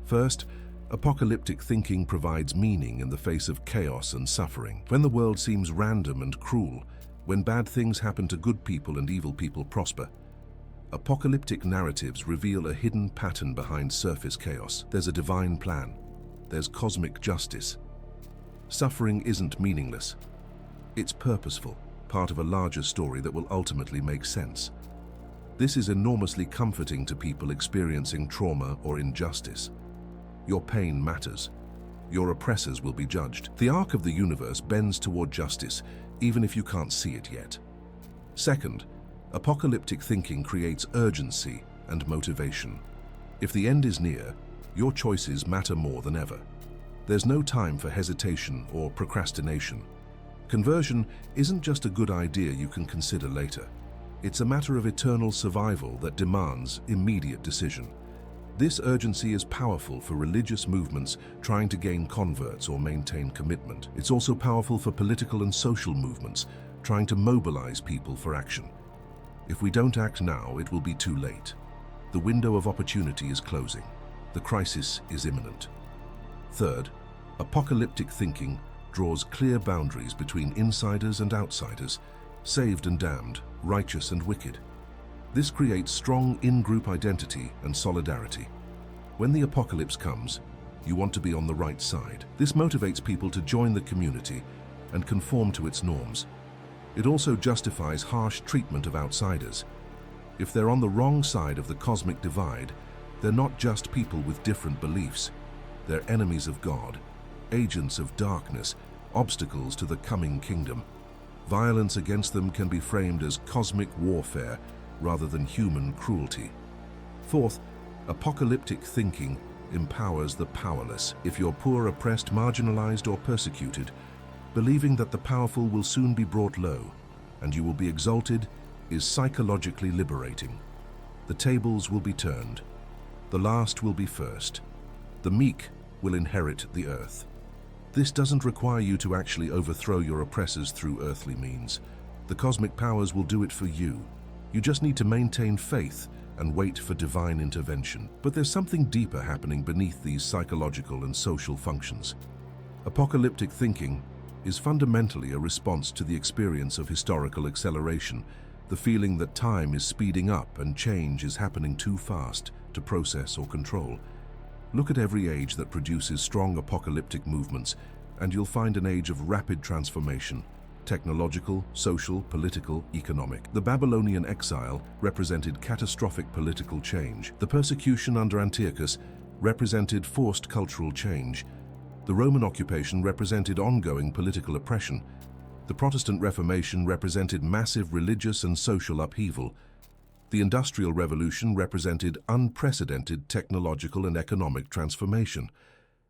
First, apocalyptic thinking provides meaning in the face of chaos and suffering. When the world seems random and cruel, when bad things happen to good people and evil people prosper, apocalyptic narratives reveal a hidden pattern behind surface chaos. There's a divine plan. There's cosmic justice. Suffering isn't meaningless. It's purposeful, part of a larger story that will ultimately make sense. This is enormously comforting to people experiencing trauma or injustice. Your pain matters. Your oppressors will be judged. The arc of the universe bends toward justice, even if you can't see it yet. Second, apocalyptic thinking creates urgency and motivation. If the end is near, your choices matter more than ever. There's no time for hesitation or procrastination. Conversion isn't just a good idea you can consider later. It's a matter of eternal survival that demands immediate decision. This urgency is powerful for religious movements trying to gain converts or maintain commitment. It's also powerful for political and social movements trying to mobilize people for action. If we don't act now, it will be too late. The window of opportunity is closing. The crisis is imminent. Third, apocalyptic thinking draws clear boundaries between insiders and outsiders, saved and damned, righteous and wicked. This creates strong in-group identity and solidarity. When the apocalypse comes, you want to be on the right side. This motivates people to join the community and conform to its norms. It also justifies harsh treatment of outsiders. If they're on the wrong side of the cosmic divide, they're not just people with different beliefs. They're enemies of God, agents of darkness, obstacles to the coming kingdom. Violence against them can be framed as cosmic warfare rather than human cruelty. Fourth, apocalyptic thinking empowers the powerless. If you're poor, oppressed, marginalized, or persecuted, believing that the powerful will soon be brought low and you will be exalted is psychologically liberating. The tables will be turned. The last will be first. The meek will inherit the earth. This doesn't require you to actually overthrow your oppressors through earthly means. The cosmic powers will do it for you. You just need to maintain faith and wait for divine intervention. But there's something deeper happening beneath these psychological and social functions. Apocalyptic thinking is fundamentally a response to the experience of historical acceleration, the feeling that time is speeding up and change is happening too fast to process or control. Look at every age that produces strong apocalyptic movements, and you'll find an age of rapid transformation: technological, social, political, economic. The Babylonian exile represented catastrophic political change. The persecution under Antiochus represented forced cultural change. The Roman occupation represented ongoing political oppression. The Protestant Reformation represented massive religious and social upheaval. The Industrial Revolution represented unprecedented technological and economic transformation.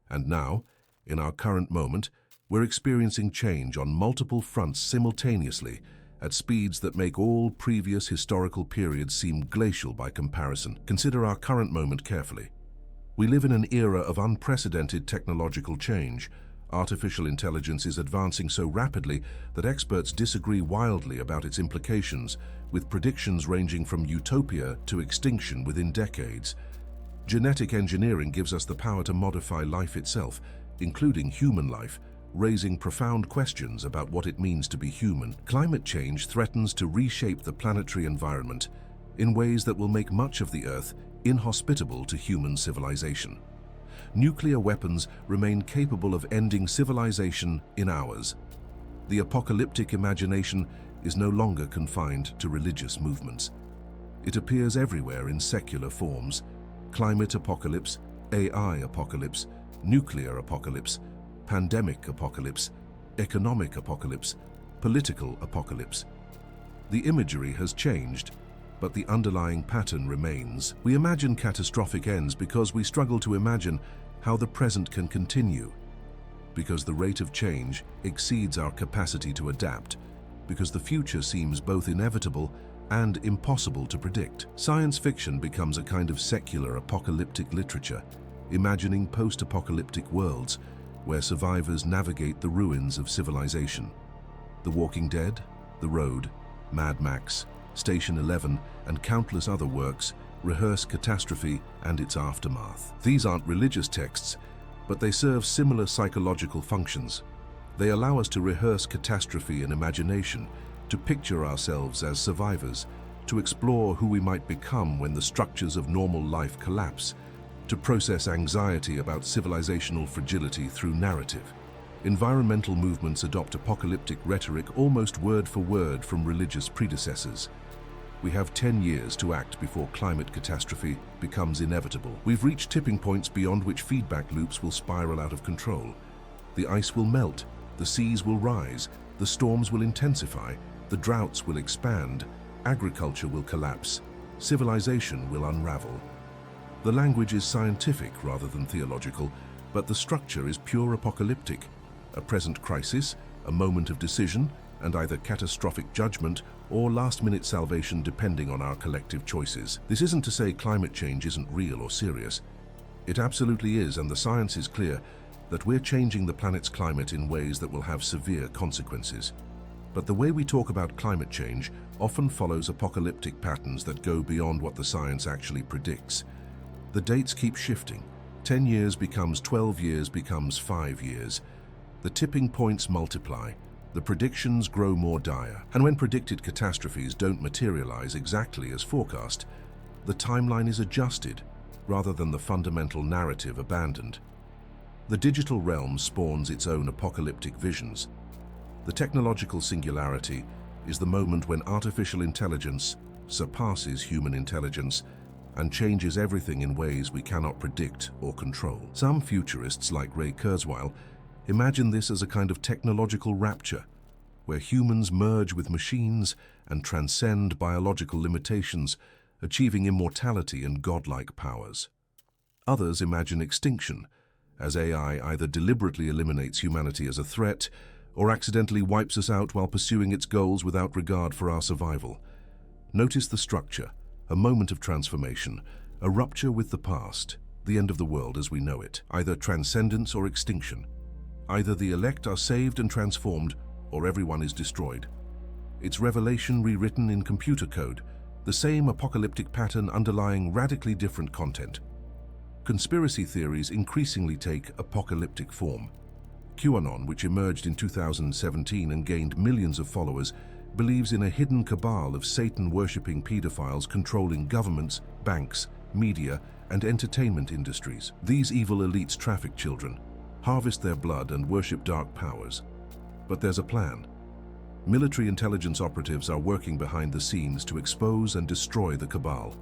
And now, in our current moment, we're experiencing change on multiple fronts simultaneously at speeds that make all previous historical periods seem glacial by comparison. Consider our current moment carefully. We live in an era of unprecedented technological change. Artificial intelligence is advancing so rapidly that experts disagree wildly about its implications, with predictions ranging from utopia to extinction within decades. Genetic engineering gives us the power to modify life itself, including human life, raising profound questions about what it means to be human. Climate change threatens to reshape the planetary environment in ways that will make much of the Earth inhospitable to human civilization. Nuclear weapons remain capable of ending civilization in hours. The apocalyptic imagination is no longer confined to religious movements. It appears everywhere in secular forms: climate apocalypse, AI apocalypse, nuclear apocalypse, pandemic apocalypse, economic apocalypse, political apocalypse. The imagery has changed, but the underlying pattern remains. We imagine catastrophic ends because we struggle to imagine how the present can continue, because the rate of change exceeds our capacity to adapt, because the future seems both inevitable and impossible to predict. Science fiction becomes a kind of secular apocalyptic literature, imagining post-apocalyptic worlds where survivors navigate the ruins of civilization. The Walking Dead, The Road, Mad Max, Station 11, and countless other works rehearse catastrophe and its aftermath. These aren't religious texts, but they serve similar psychological functions. They allow us to rehearse catastrophe in imagination, to picture ourselves as survivors, to explore who we might become when the structures of normal life collapse, to process anxiety about civilizational fragility through narrative. Environmental movements adopt apocalyptic rhetoric almost word for word from religious predecessors. We have 10 years to act before climate catastrophe becomes inevitable. We've reached tipping points beyond which feedback loops will spiral out of control. The ice will melt, the seas will rise, the storms will intensify, the droughts will expand, agriculture will collapse, civilization will unravel. The language is scientific rather than theological, but the structure is pure apocalyptic. A present crisis, a moment of decision, and either catastrophic judgment or last-minute salvation depending on our collective choices. This isn't to say climate change isn't real or serious. It absolutely is, and the science is clear that we're changing the planet's climate in ways that will have severe consequences. But the way we talk about climate change often follows apocalyptic patterns that go beyond what the science actually predicts. The dates keep shifting. 10 years becomes 12 years becomes 5 years. The tipping points multiply. The predictions grow more dire. And when predicted catastrophes don't materialize exactly as forecast, the timeline is adjusted rather than the fundamental narrative abandoned. The digital realm spawns its own apocalyptic visions. The technological singularity is the moment when artificial intelligence surpasses human intelligence and changes everything in ways we cannot predict or control. Some futurists, like Ray Kurzweil, imagine this as a kind of technological rapture, where humans merge with machines and transcend biological limitations, achieving immortality and godlike powers. Others imagine extinction, as AI either deliberately eliminates humanity as a threat or accidentally wipes us out while pursuing its goals without regard for our survival. Notice the structure: a moment of transformation, a rupture with the past, the end of the world as we know it, either transcendence or extinction. Either the elect are saved and transformed, or everyone is destroyed. It's revelation rewritten in computer code, the same apocalyptic pattern underlying radically different content. Conspiracy theories increasingly take apocalyptic form. QAnon, which emerged in 2017 and gained millions of followers, believes in a hidden cabal of Satan-worshipping pedophiles controlling governments, banks, media, and entertainment industries. These evil elites traffic children, harvest their blood, and worship dark powers. But there's a plan. Military intelligence operatives are working behind the scenes to expose and destroy the cabal.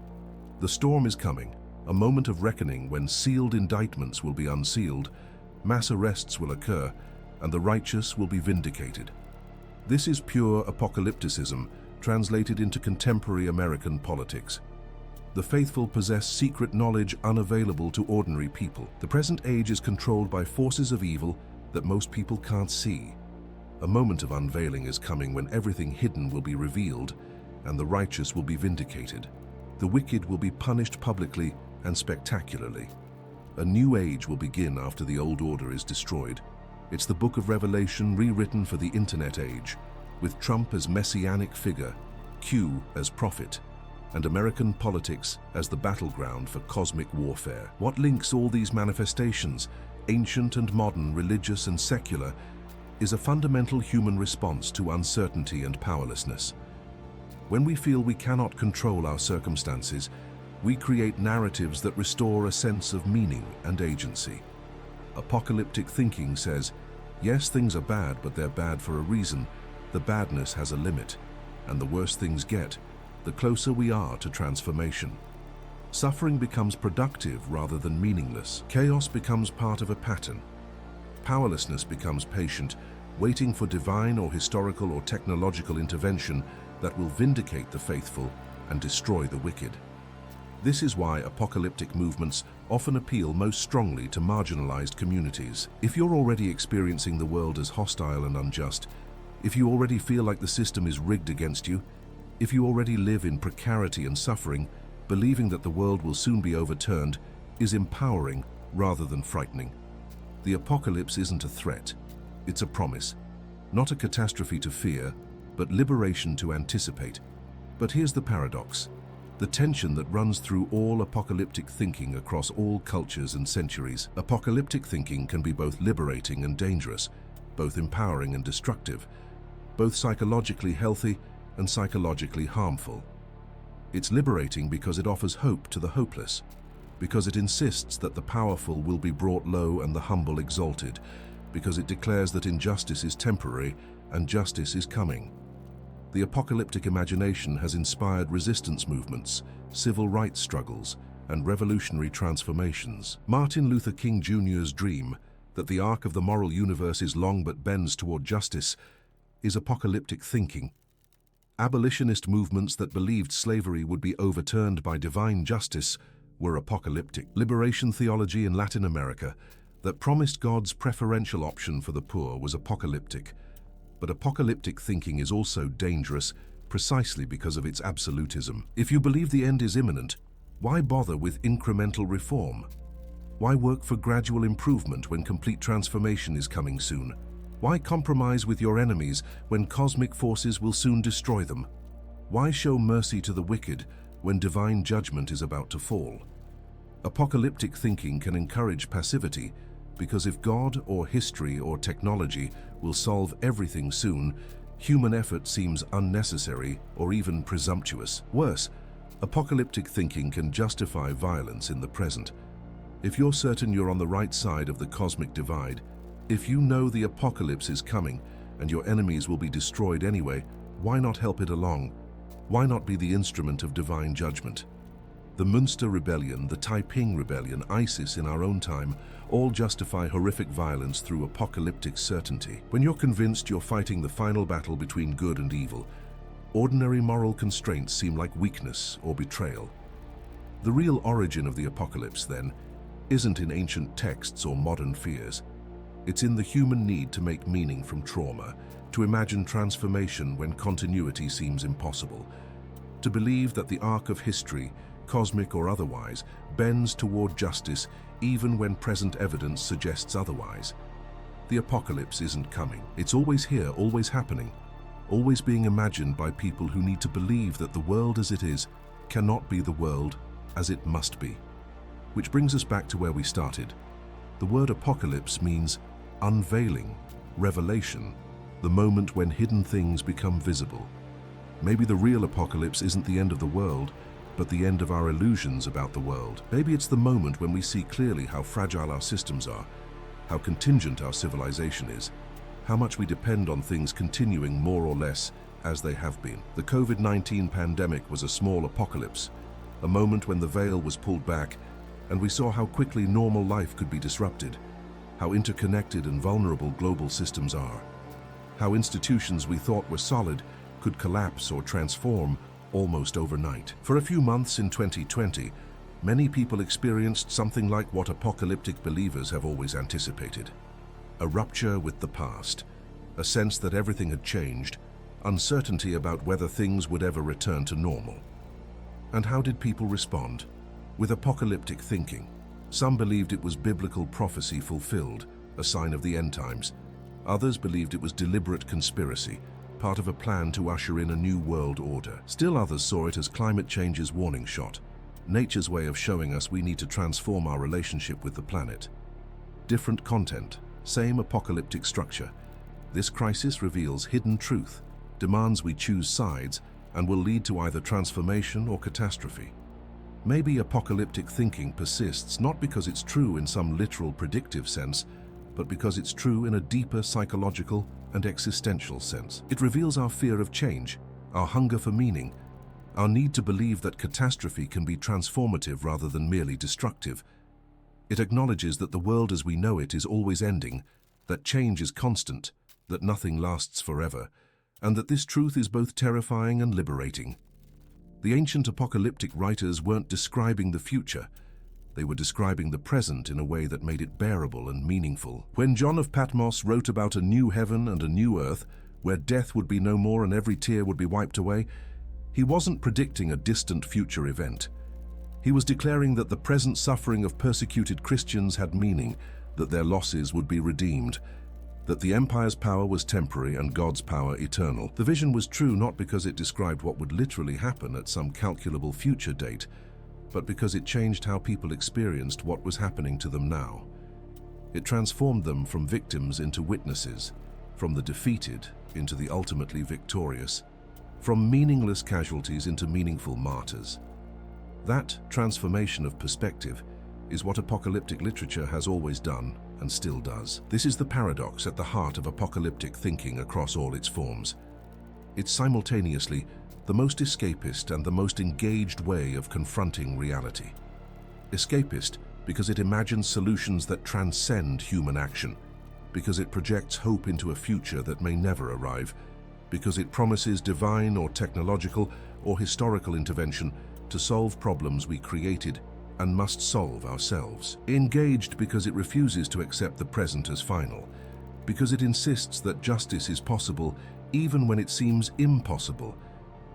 The storm is coming, a moment of reckoning when sealed indictments will be unsealed, mass arrests will occur, and the righteous will be vindicated. This is pure apocalypticism translated into contemporary American politics. The faithful possess secret knowledge unavailable to ordinary people. The present age is controlled by forces of evil that most people can't see. A moment of unveiling is coming when everything hidden will be revealed and the righteous will be vindicated. The wicked will be punished publicly and spectacularly. A new age will begin after the old order is destroyed. It's the book of Revelation rewritten for the internet age, with Trump as messianic figure, Q as prophet, and American politics as the battleground for cosmic warfare. What links all these manifestations, ancient and modern, religious and secular, is a fundamental human response to uncertainty and powerlessness. When we feel we cannot control our circumstances, We create narratives that restore a sense of meaning and agency. Apocalyptic thinking says, yes, things are bad, but they're bad for a reason. The badness has a limit, and the worse things get, the closer we are to transformation. Suffering becomes productive rather than meaningless. Chaos becomes part of a pattern. Powerlessness becomes patient, waiting for divine or historical or technological intervention that will vindicate the faithful and destroy the wicked. This is why apocalyptic movements often appeal most strongly to marginalized communities. If you're already experiencing the world as hostile and unjust, if you already feel like the system is rigged against you, if you already live in precarity and suffering, believing that the world will soon be overturned is empowering rather than frightening. The apocalypse isn't a threat, it's a promise. Not a catastrophe to fear, but liberation to anticipate. But here's the paradox. The tension that runs through all apocalyptic thinking across all cultures and centuries. Apocalyptic thinking can be both liberating and dangerous, both empowering and destructive, both psychologically healthy and psychologically harmful. It's liberating because it offers hope to the hopeless, because it insists that the powerful will be brought low and the humble exalted, because it declares that injustice is temporary and justice is coming. The apocalyptic imagination has inspired resistance movements, civil rights struggles, and revolutionary transformations. Martin Luther King Jr.'s dream that the arc of the moral universe is long but bends toward justice is apocalyptic thinking. Abolitionist movements that believed slavery would be overturned by divine justice were apocalyptic. Liberation theology in Latin America that promised God's preferential option for the poor was apocalyptic. But apocalyptic thinking is also dangerous precisely because of its absolutism. If you believe the end is imminent, why bother with incremental reform? Why work for gradual improvement when complete transformation is coming soon? Why compromise with your enemies when cosmic forces will soon destroy them? Why show mercy to the wicked when divine judgment is about to fall? Apocalyptic thinking can encourage passivity because if God or history or technology will solve everything soon, human effort seems unnecessary or even presumptuous. Worse, apocalyptic thinking can justify violence in the present. If you're certain you're on the right side of the cosmic divide, if you know the apocalypse is coming and your enemies will be destroyed anyway, why not help it along? Why not be the instrument of divine judgment? The Münster Rebellion, the Taiping Rebellion, ISIS in our own time, all justify horrific violence through apocalyptic certainty. When you're convinced you're fighting the final battle between good and evil, ordinary moral constraints seem like weakness or betrayal. The real origin of the apocalypse, then, isn't in ancient texts or modern fears. It's in the human need to make meaning from trauma, to imagine transformation when continuity seems impossible, to believe that the arc of history, cosmic or otherwise, bends toward justice even when present evidence suggests otherwise. The apocalypse isn't coming. It's always here, always happening, always being imagined by people who need to believe that the world as it is cannot be the world as it must be. Which brings us back to where we started. The word apocalypse means unveiling, revelation, the moment when hidden things become visible. Maybe the real apocalypse isn't the end of the world, but the end of our illusions about the world. Maybe it's the moment when we see clearly how fragile our systems are, how contingent our civilization is, how much we depend on things continuing more or less as they have been. The COVID-19 pandemic was a small apocalypse, a moment when the veil was pulled back and we saw how quickly normal life could be disrupted, how interconnected and vulnerable global systems are, how institutions we thought were solid could collapse or transform almost overnight. For a few months in 2020, many people experienced something like what apocalyptic believers have always anticipated: a rupture with the past, a sense that everything had changed, uncertainty about whether things would ever return to normal. And how did people respond? With apocalyptic thinking. Some believed it was biblical prophecy fulfilled, a sign of the end times. Others believed it was deliberate conspiracy, part of a plan to usher in a new world order. Still others saw it as climate change's warning shot, nature's way of showing us we need to transform our relationship with the planet. Different content, same apocalyptic structure. This crisis reveals hidden truth, demands we choose sides, and will lead to either transformation or catastrophe. Maybe apocalyptic thinking persists not because it's true in some literal predictive sense, but because it's true in a deeper psychological and existential sense. It reveals our fear of change, our hunger for meaning, our need to believe that catastrophe can be transformative rather than merely destructive. It acknowledges that the world as we know it is always ending, that change is constant, that nothing lasts forever, and that this truth is both terrifying and liberating. The ancient apocalyptic writers weren't describing the future. They were describing the present in a way that made it bearable and meaningful. When John of Patmos wrote about a new heaven and a new earth, where death would be no more and every tear would be wiped away, he wasn't predicting a distant future event. He was declaring that the present suffering of persecuted Christians had meaning, that their losses would be redeemed, that the empire's power was temporary and God's power eternal. The vision was true not because it described what would literally happen at some calculable future date, but because it changed how people experienced what was happening to them now. It transformed them from victims into witnesses, from the defeated into the ultimately victorious, from meaningless casualties into meaningful martyrs. That transformation of perspective is what apocalyptic literature has always done and still does. This is the paradox at the heart of apocalyptic thinking across all its forms. It's simultaneously the most escapist and the most engaged way of confronting reality. Escapist because it imagines solutions that transcend human action, because it projects hope into a future that may never arrive, because it promises divine or technological or historical intervention to solve problems we created and must solve ourselves. Engaged because it refuses to accept the present as final, because it insists that justice is possible even when it seems impossible,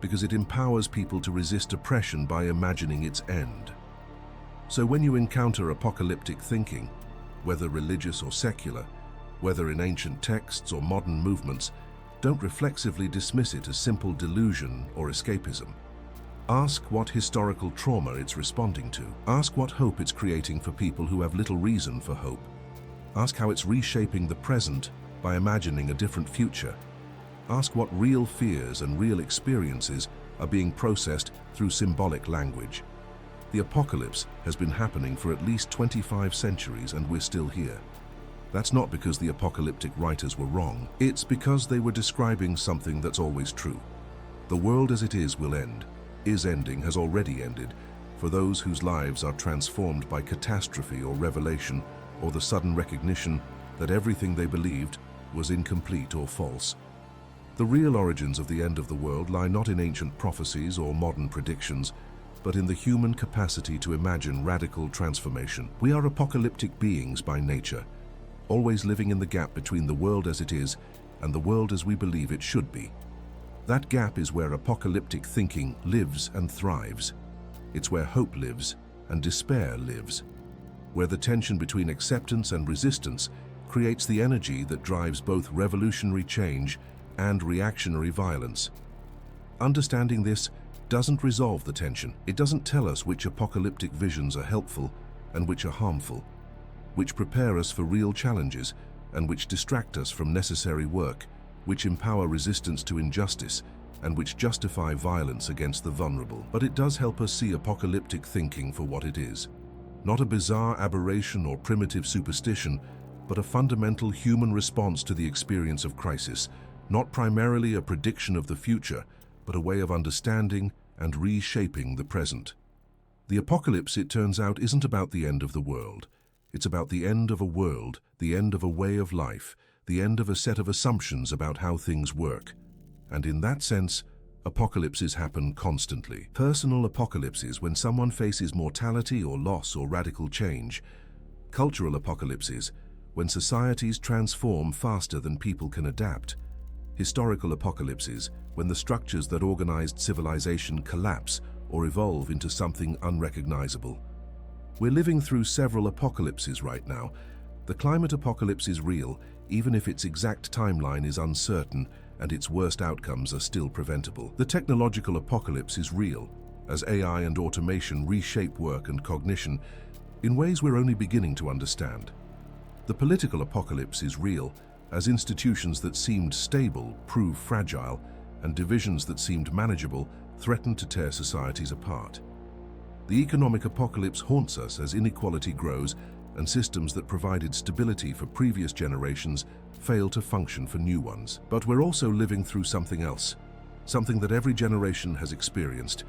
because it empowers people to resist oppression by imagining its end. So when you encounter apocalyptic thinking, whether religious or secular, whether in ancient texts or modern movements, don't reflexively dismiss it as simple delusion or escapism. Ask what historical trauma it's responding to. Ask what hope it's creating for people who have little reason for hope. Ask how it's reshaping the present by imagining a different future. Ask what real fears and real experiences are being processed through symbolic language. The apocalypse has been happening for at least 25 centuries and we're still here. That's not because the apocalyptic writers were wrong. It's because they were describing something that's always true. The world as it is will end. Is ending, has already ended, for those whose lives are transformed by catastrophe or revelation, or the sudden recognition that everything they believed was incomplete or false. The real origins of the end of the world lie not in ancient prophecies or modern predictions, but in the human capacity to imagine radical transformation. We are apocalyptic beings by nature, always living in the gap between the world as it is and the world as we believe it should be. That gap is where apocalyptic thinking lives and thrives. It's where hope lives and despair lives, where the tension between acceptance and resistance creates the energy that drives both revolutionary change and reactionary violence. Understanding this doesn't resolve the tension. It doesn't tell us which apocalyptic visions are helpful and which are harmful, which prepare us for real challenges and which distract us from necessary work, which empower resistance to injustice, and which justify violence against the vulnerable. But it does help us see apocalyptic thinking for what it is. Not a bizarre aberration or primitive superstition, but a fundamental human response to the experience of crisis, not primarily a prediction of the future, but a way of understanding and reshaping the present. The apocalypse, it turns out, isn't about the end of the world. It's about the end of a world, the end of a way of life, the end of a set of assumptions about how things work. And in that sense, apocalypses happen constantly. Personal apocalypses when someone faces mortality or loss or radical change. Cultural apocalypses when societies transform faster than people can adapt. Historical apocalypses when the structures that organized civilization collapse or evolve into something unrecognizable. We're living through several apocalypses right now. The climate apocalypse is real, even if its exact timeline is uncertain and its worst outcomes are still preventable. The technological apocalypse is real, as AI and automation reshape work and cognition in ways we're only beginning to understand. The political apocalypse is real, as institutions that seemed stable prove fragile, and divisions that seemed manageable threaten to tear societies apart. The economic apocalypse haunts us as inequality grows and systems that provided stability for previous generations fail to function for new ones. But we're also living through something else, something that every generation has experienced: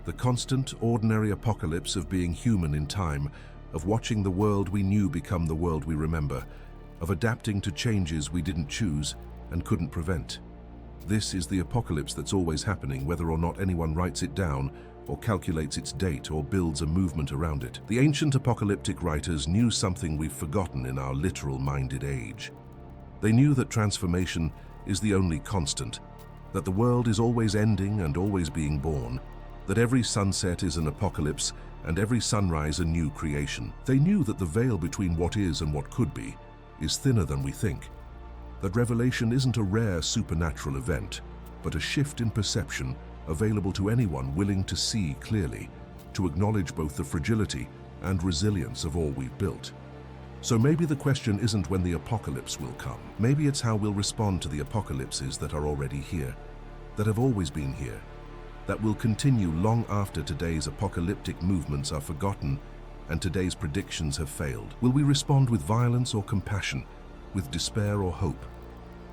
the constant, ordinary apocalypse of being human in time, of watching the world we knew become the world we remember, of adapting to changes we didn't choose and couldn't prevent. This is the apocalypse that's always happening, whether or not anyone writes it down or calculates its date or builds a movement around it. The ancient apocalyptic writers knew something we've forgotten in our literal-minded age. They knew that transformation is the only constant, that the world is always ending and always being born, that every sunset is an apocalypse and every sunrise a new creation. They knew that the veil between what is and what could be is thinner than we think, that revelation isn't a rare supernatural event, but a shift in perception available to anyone willing to see clearly, to acknowledge both the fragility and resilience of all we've built. So maybe the question isn't when the apocalypse will come. Maybe it's how we'll respond to the apocalypses that are already here, that have always been here, that will continue long after today's apocalyptic movements are forgotten and today's predictions have failed. Will we respond with violence or compassion, with despair or hope,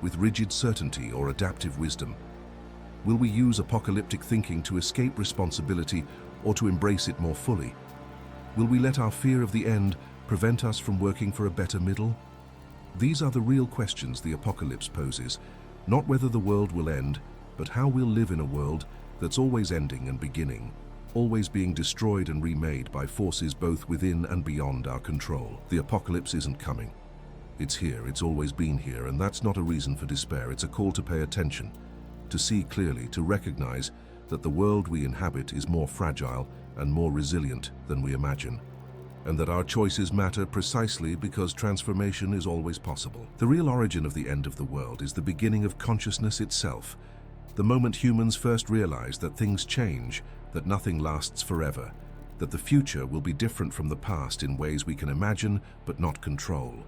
with rigid certainty or adaptive wisdom? Will we use apocalyptic thinking to escape responsibility or to embrace it more fully? Will we let our fear of the end prevent us from working for a better middle? These are the real questions the apocalypse poses, not whether the world will end, but how we'll live in a world that's always ending and beginning, always being destroyed and remade by forces both within and beyond our control. The apocalypse isn't coming. It's here, it's always been here, and that's not a reason for despair. It's a call to pay attention, to see clearly, to recognize that the world we inhabit is more fragile and more resilient than we imagine, and that our choices matter precisely because transformation is always possible. The real origin of the end of the world is the beginning of consciousness itself, the moment humans first realize that things change, that nothing lasts forever, that the future will be different from the past in ways we can imagine but not control.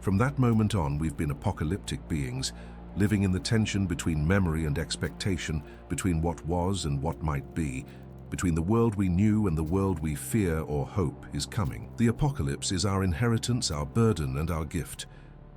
From that moment on, we've been apocalyptic beings, living in the tension between memory and expectation, between what was and what might be, between the world we knew and the world we fear or hope is coming. The apocalypse is our inheritance, our burden, and our gift.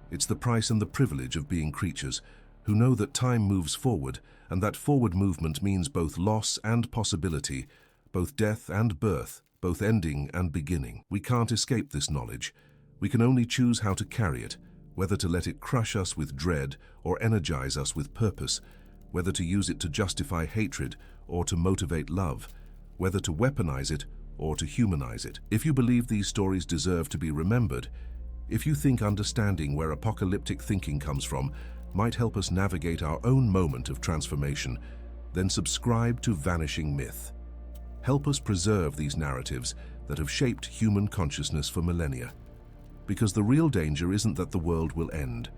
It's the price and the privilege of being creatures who know that time moves forward, and that forward movement means both loss and possibility, both death and birth, both ending and beginning. We can't escape this knowledge. We can only choose how to carry it, whether to let it crush us with dread or energize us with purpose, whether to use it to justify hatred or to motivate love, whether to weaponize it or to humanize it. If you believe these stories deserve to be remembered, if you think understanding where apocalyptic thinking comes from might help us navigate our own moment of transformation, then subscribe to Vanishing Myth. Help us preserve these narratives that have shaped human consciousness for millennia. Because the real danger isn't that the world will end,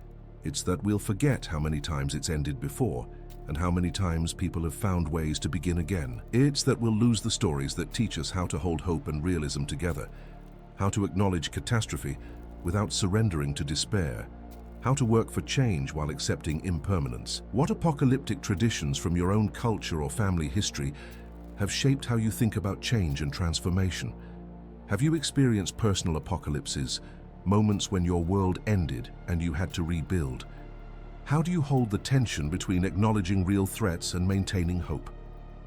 it's that we'll forget how many times it's ended before and how many times people have found ways to begin again. It's that we'll lose the stories that teach us how to hold hope and realism together, how to acknowledge catastrophe without surrendering to despair, how to work for change while accepting impermanence. What apocalyptic traditions from your own culture or family history have shaped how you think about change and transformation? Have you experienced personal apocalypses, moments when your world ended and you had to rebuild? How do you hold the tension between acknowledging real threats and maintaining hope?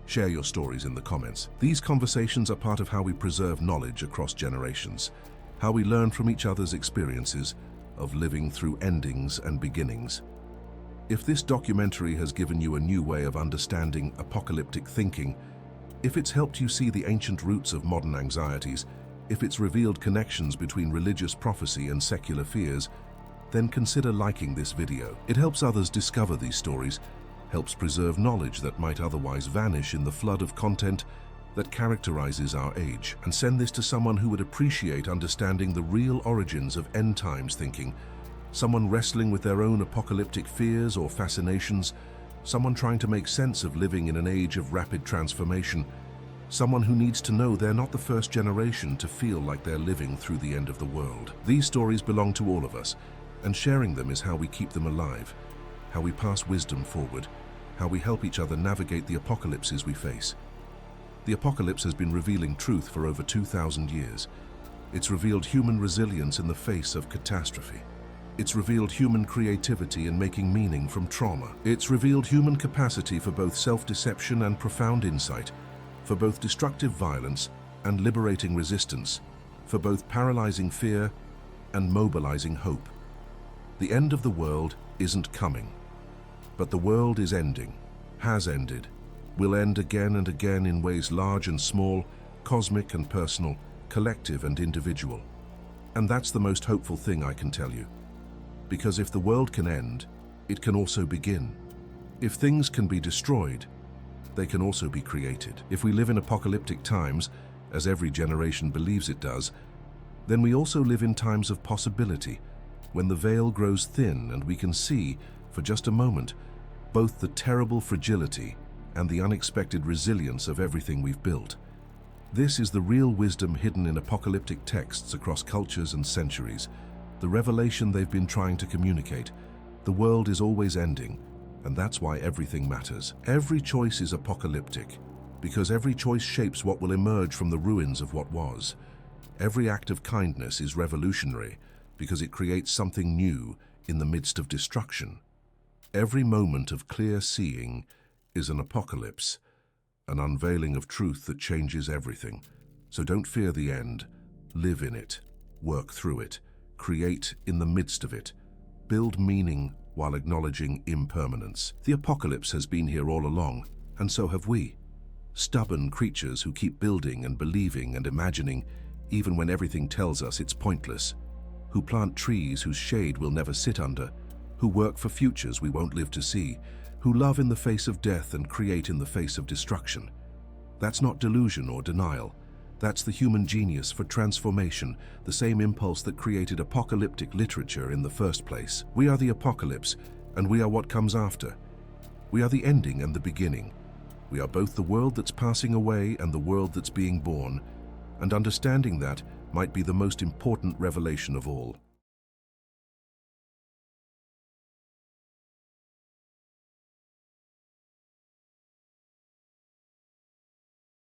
Share your stories in the comments. These conversations are part of how we preserve knowledge across generations, how we learn from each other's experiences of living through endings and beginnings. If this documentary has given you a new way of understanding apocalyptic thinking, if it's helped you see the ancient roots of modern anxieties, if it's revealed connections between religious prophecy and secular fears, then consider liking this video. It helps others discover these stories, helps preserve knowledge that might otherwise vanish in the flood of content that characterizes our age. And send this to someone who would appreciate understanding the real origins of end times thinking, someone wrestling with their own apocalyptic fears or fascinations, someone trying to make sense of living in an age of rapid transformation, someone who needs to know they're not the first generation to feel like they're living through the end of the world. These stories belong to all of us, and sharing them is how we keep them alive, how we pass wisdom forward, how we help each other navigate the apocalypses we face. The apocalypse has been revealing truth for over 2,000 years. It's revealed human resilience in the face of catastrophe. It's revealed human creativity in making meaning from trauma. It's revealed human capacity for both self-deception and profound insight, for both destructive violence and liberating resistance, for both paralyzing fear and mobilizing hope. The end of the world isn't coming, but the world is ending, has ended, will end again and again in ways large and small, cosmic and personal, collective and individual. And that's the most hopeful thing I can tell you. Because if the world can end, it can also begin. If things can be destroyed, they can also be created. If we live in apocalyptic times, as every generation believes it does, then we also live in times of possibility, when the veil grows thin and we can see, for just a moment, both the terrible fragility and the unexpected resilience of everything we've built. This is the real wisdom hidden in apocalyptic texts across cultures and centuries, the revelation they've been trying to communicate. The world is always ending, and that's why everything matters. Every choice is apocalyptic, because every choice shapes what will emerge from the ruins of what was. Every act of kindness is revolutionary, because it creates something new in the midst of destruction. Every moment of clear seeing is an apocalypse, an unveiling of truth that changes everything. So don't fear the end. Live in it, work through it, create in the midst of it, build meaning while acknowledging impermanence. The apocalypse has been here all along, and so have we. Stubborn creatures who keep building and believing and imagining, even when everything tells us it's pointless. Who plant trees whose shade we'll never sit under, who work for futures we won't live to see, who love in the face of death and create in the face of destruction. That's not delusion or denial. That's the human genius for transformation, the same impulse that created apocalyptic literature in the first place. We are the apocalypse, and we are what comes after. We are the ending and the beginning. We are both the world that's passing away and the world that's being born, and understanding that might be the most important revelation of all.